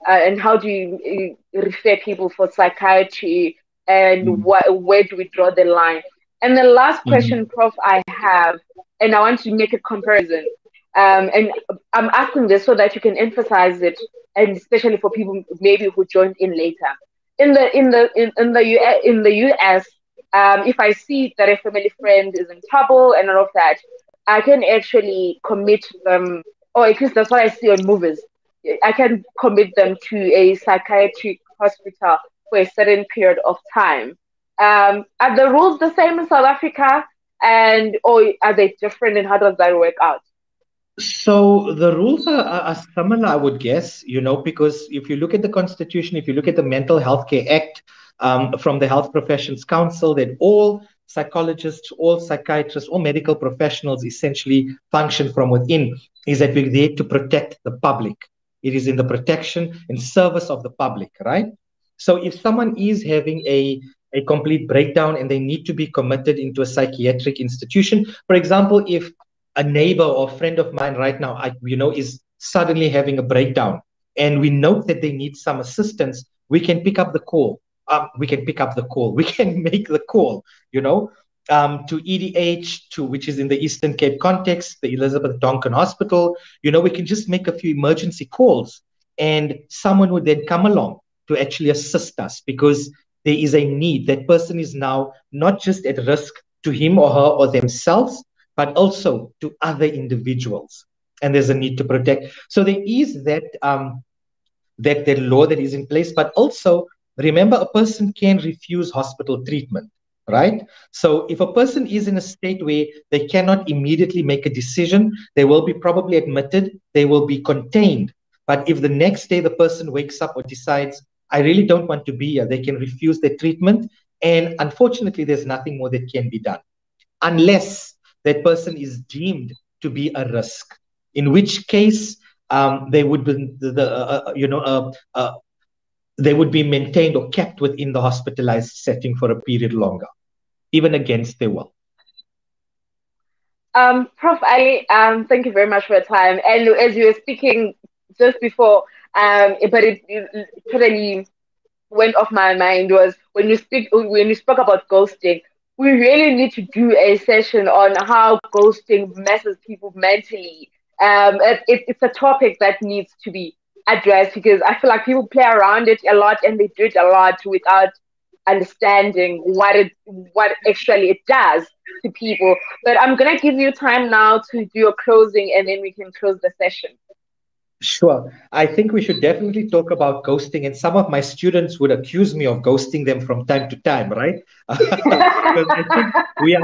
and how do you refer people for psychiatry, and where do we draw the line? And the last question, Prof, I have, and I want to make a comparison, and I'm asking this so that you can emphasize it, and especially for people maybe who joined in later. In the US, if I see that a family friend is in trouble and all of that, I can actually commit them, or at least that's what I see on movies. I can commit them to a psychiatric hospital for a certain period of time. Are the rules the same in South Africa, and or are they different, and how does that work out? So the rules are similar, I would guess, because if you look at the Constitution, if you look at the Mental Health Care Act from the Health Professions Council, that all psychologists, all psychiatrists, all medical professionals essentially function from within, is that we're there to protect the public. It is in the protection and service of the public, right? So if someone is having a complete breakdown and they need to be committed into a psychiatric institution, for example, if a neighbor or friend of mine right now, is suddenly having a breakdown and we note that they need some assistance, we can pick up the call. We can pick up the call. We can make the call, to EDH, which is in the Eastern Cape context, the Elizabeth Donkin Hospital. We can just make a few emergency calls and someone would then come along to actually assist us because there is a need. That person is now not just at risk to him or her or themselves, but also to other individuals. And there's a need to protect. So there is that law that is in place, but also remember a person can refuse hospital treatment, right? So if a person is in a state where they cannot immediately make a decision, they will be probably admitted, they will be contained. But if the next day the person wakes up or decides, I really don't want to be here, they can refuse their treatment. And unfortunately, there's nothing more that can be done unless that person is deemed to be a risk, in which case they would be they would be maintained or kept within the hospitalized setting for a period longer, even against their will. Prof Ali, thank you very much for your time. And as you were speaking just before, but it totally went off my mind was when you spoke about ghosting. We really need to do a session on how ghosting messes people mentally. It's a topic that needs to be addressed because I feel like people play around it a lot and they do it a lot without understanding what actually it does to people. But I'm gonna give you time now to do your closing and then we can close the session. Sure. I think we should definitely talk about ghosting, and some of my students would accuse me of ghosting them from time to time, right? Because I think we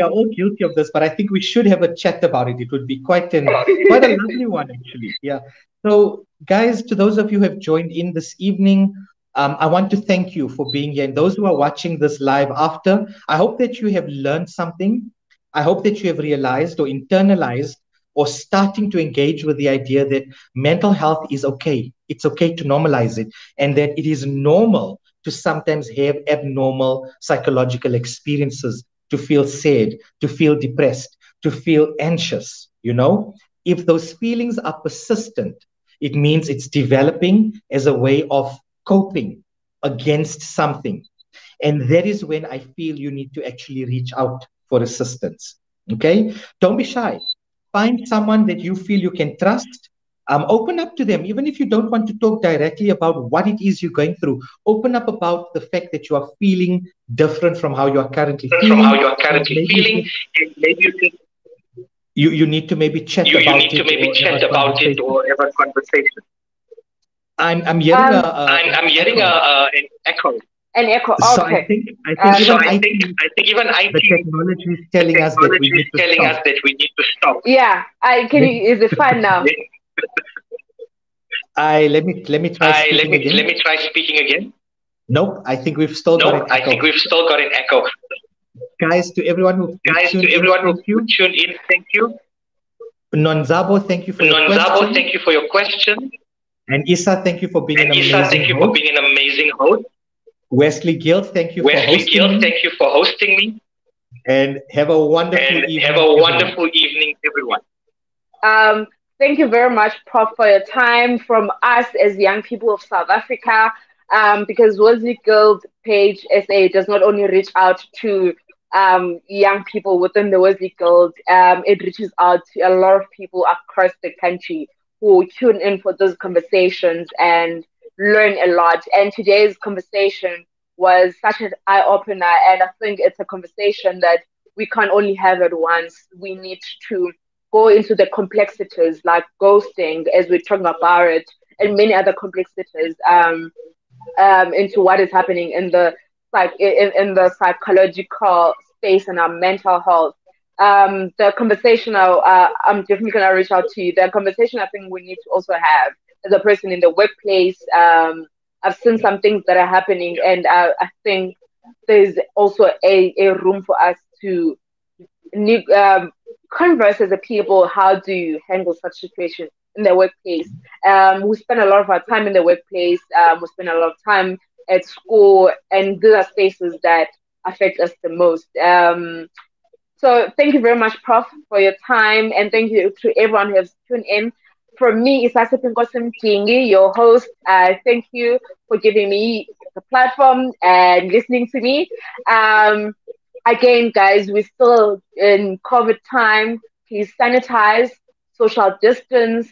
are all guilty of this, but I think we should have a chat about it. It would be quite a lovely one, actually. Yeah. So, guys, to those of you who have joined in this evening, I want to thank you for being here, and those who are watching this live after, I hope that you have learned something. I hope that you have realized or internalized or starting to engage with the idea that mental health is okay. It's okay to normalize it, and that it is normal to sometimes have abnormal psychological experiences, to feel sad, to feel depressed, to feel anxious. If those feelings are persistent, it means it's developing as a way of coping against something. And that is when I feel you need to actually reach out for assistance. Okay? Don't be shy. Find someone that you feel you can trust. Open up to them, even if you don't want to talk directly about what it is you're going through. Open up about the fact that you are feeling different from how you are currently feeling. Maybe you need to maybe chat about it or have a conversation. I'm hearing an echo. An echo. Okay. So I think even IT, the technology is telling us that we need to stop. Yeah. Is it fine now? Let me try speaking again. Let me try speaking again. Nope. I think we've still got an echo. Guys, to everyone who tuned in, thank you. Nonzabo, thank you for your question. And Issa, thank you for being an amazing host. Wesley Gill, thank you for hosting me. And have a wonderful evening, everyone. Thank you very much, Prof, for your time. From us as young people of South Africa, because Wesley Guild page SA does not only reach out to young people within the Wesley Guild, it reaches out to a lot of people across the country who tune in for those conversations and learn a lot. And today's conversation was such an eye-opener, and I think it's a conversation that we can't only have at once. We need to go into the complexities like ghosting, as we're talking about it, and many other complexities into what is happening in the psychological space and our mental health. The conversation I'm definitely going to reach out to you. The conversation I think we need to also have as a person in the workplace. I've seen some things that are happening, and I think there's also a room for us to converse as a people. How do you handle such situations in the workplace? We spend a lot of our time in the workplace. We spend a lot of time at school, and these are spaces that affect us the most. So thank you very much, Prof, for your time, and thank you to everyone who has tuned in. From me, Isasipin Tingi, your host. Thank you for giving me the platform and listening to me. Again, guys, we're still in COVID time. Please sanitize, social distance.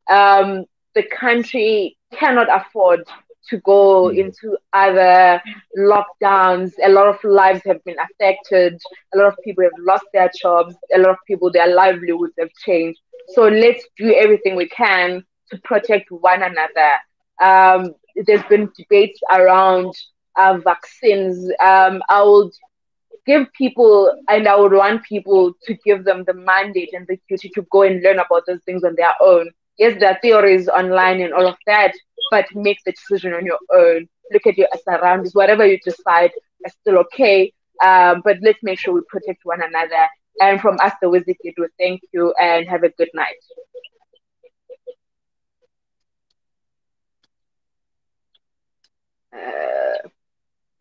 The country cannot afford to go into other lockdowns. A lot of lives have been affected. A lot of people have lost their jobs. A lot of people, their livelihoods have changed. So let's do everything we can to protect one another. There's been debates around vaccines. I would give people, and I would want people to give them the mandate and the duty to go and learn about those things on their own. Yes, there are theories online and all of that, but make the decision on your own. Look at your surroundings. Whatever you decide is still okay. But let's make sure we protect one another. And from us, the Wizard Kid, thank you and have a good night.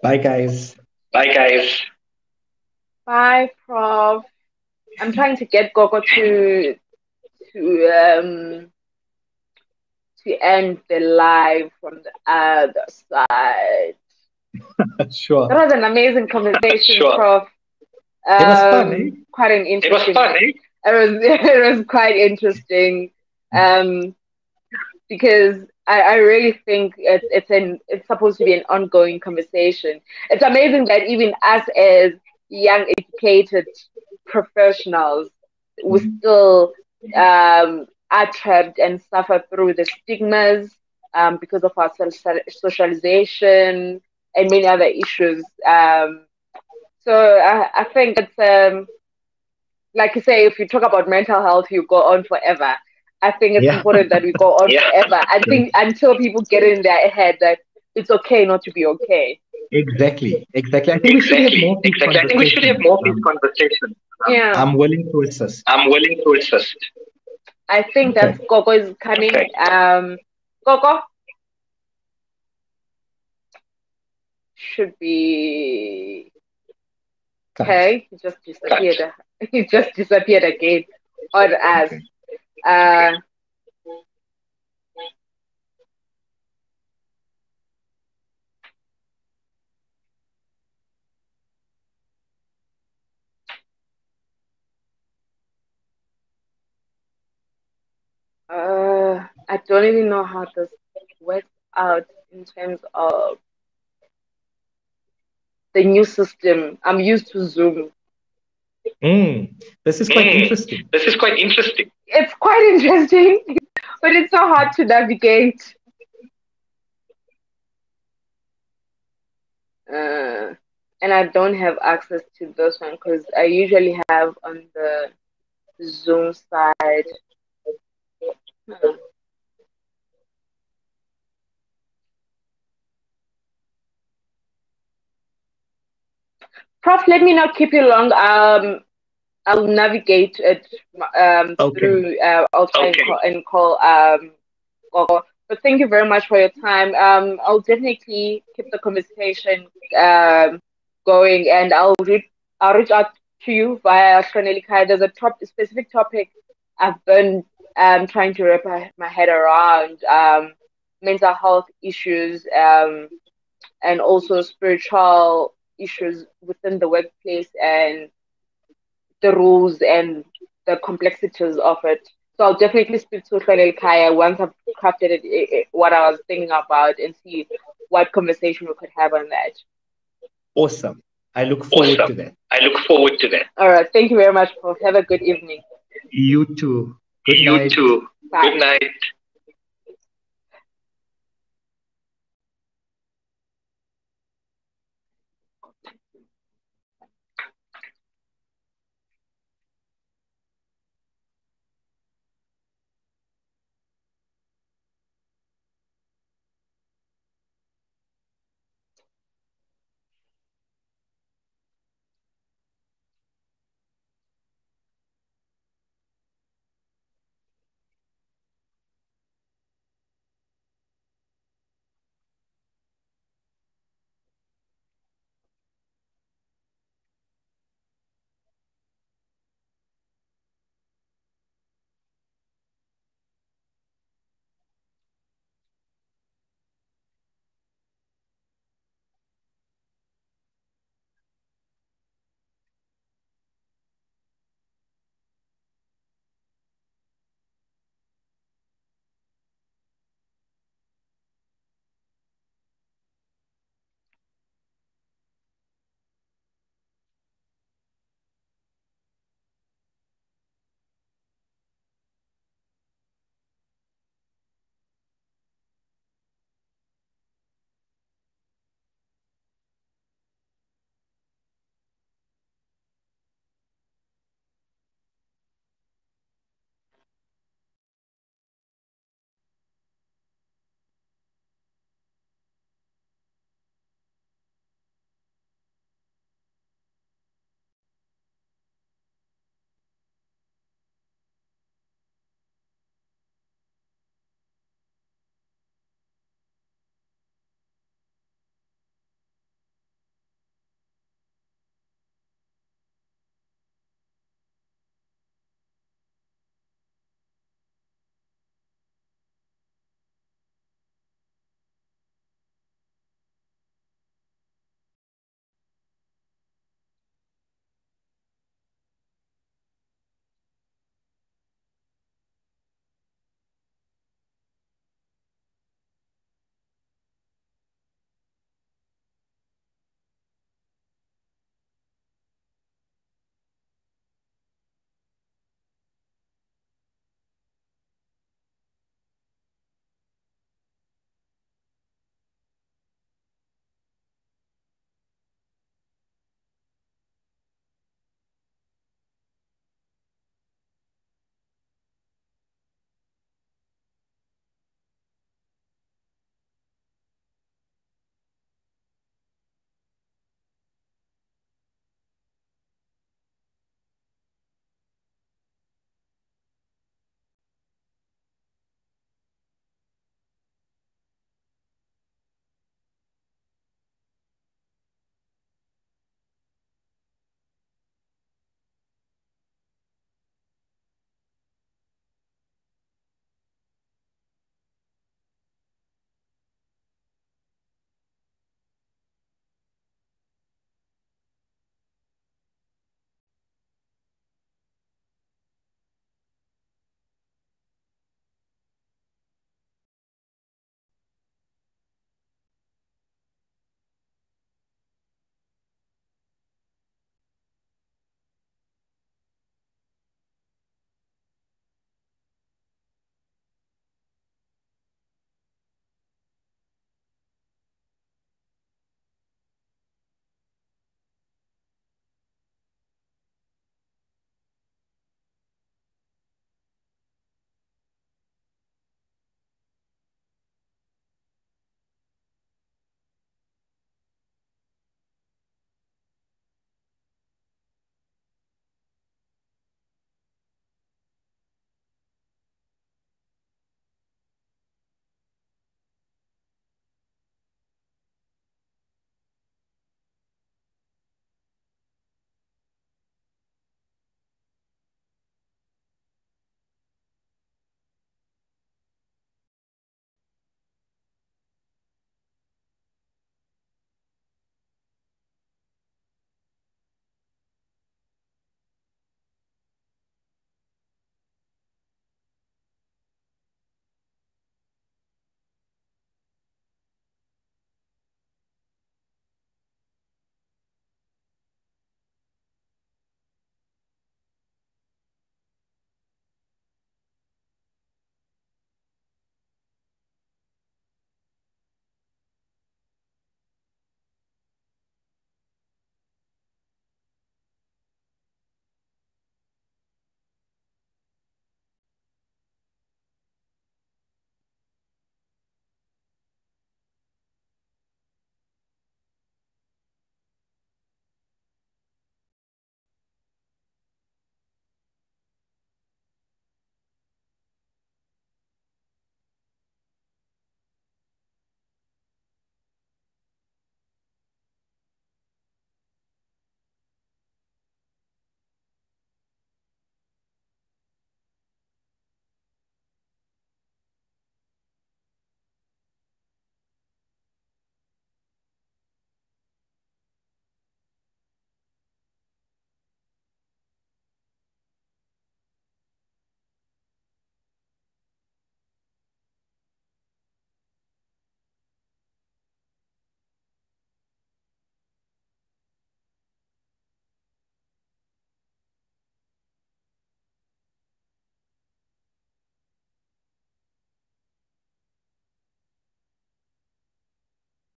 Bye, guys. Bye, guys. Bye, Prof. I'm trying to get Gogo to end the live from the other side. Sure. That was an amazing conversation, Prof. It was fun, eh? Quite an interesting. It was fun, eh? It was quite interesting. Because I really think it's supposed to be an ongoing conversation. It's amazing that even us as young educated professionals, we still are trapped and suffer through the stigmas because of our socialization and many other issues. So I think it's like you say, if you talk about mental health, you go on forever. I think it's important that we go on forever. I think until people get in their head that it's okay not to be okay. Exactly. I think we should have more peace conversations. I think we should have more peace conversations. Yeah. I'm willing to assist. I think that Gogo is coming. Okay. Gogo should be okay. He just disappeared. He just disappeared again on us. I don't even know how this works out in terms of the new system. I'm used to Zoom. This is quite interesting. It's quite interesting, but it's so hard to navigate. And I don't have access to this one because I usually have on the Zoom side. Prof, let me not keep you long. I'll navigate it through. I'll try and call Gogo. But thank you very much for your time. I'll definitely keep the conversation going, and I'll reach out to you via Shranelikai. There's a specific topic I've been trying to wrap my head around, mental health issues, and also spiritual issues within the workplace and the rules and the complexities of it. So I'll definitely speak to Kaya once I've crafted what I was thinking about and see what conversation we could have on that. Awesome. I look forward to that. All right. Thank you very much, Prof. Have a good evening. You too. Good night. Good night.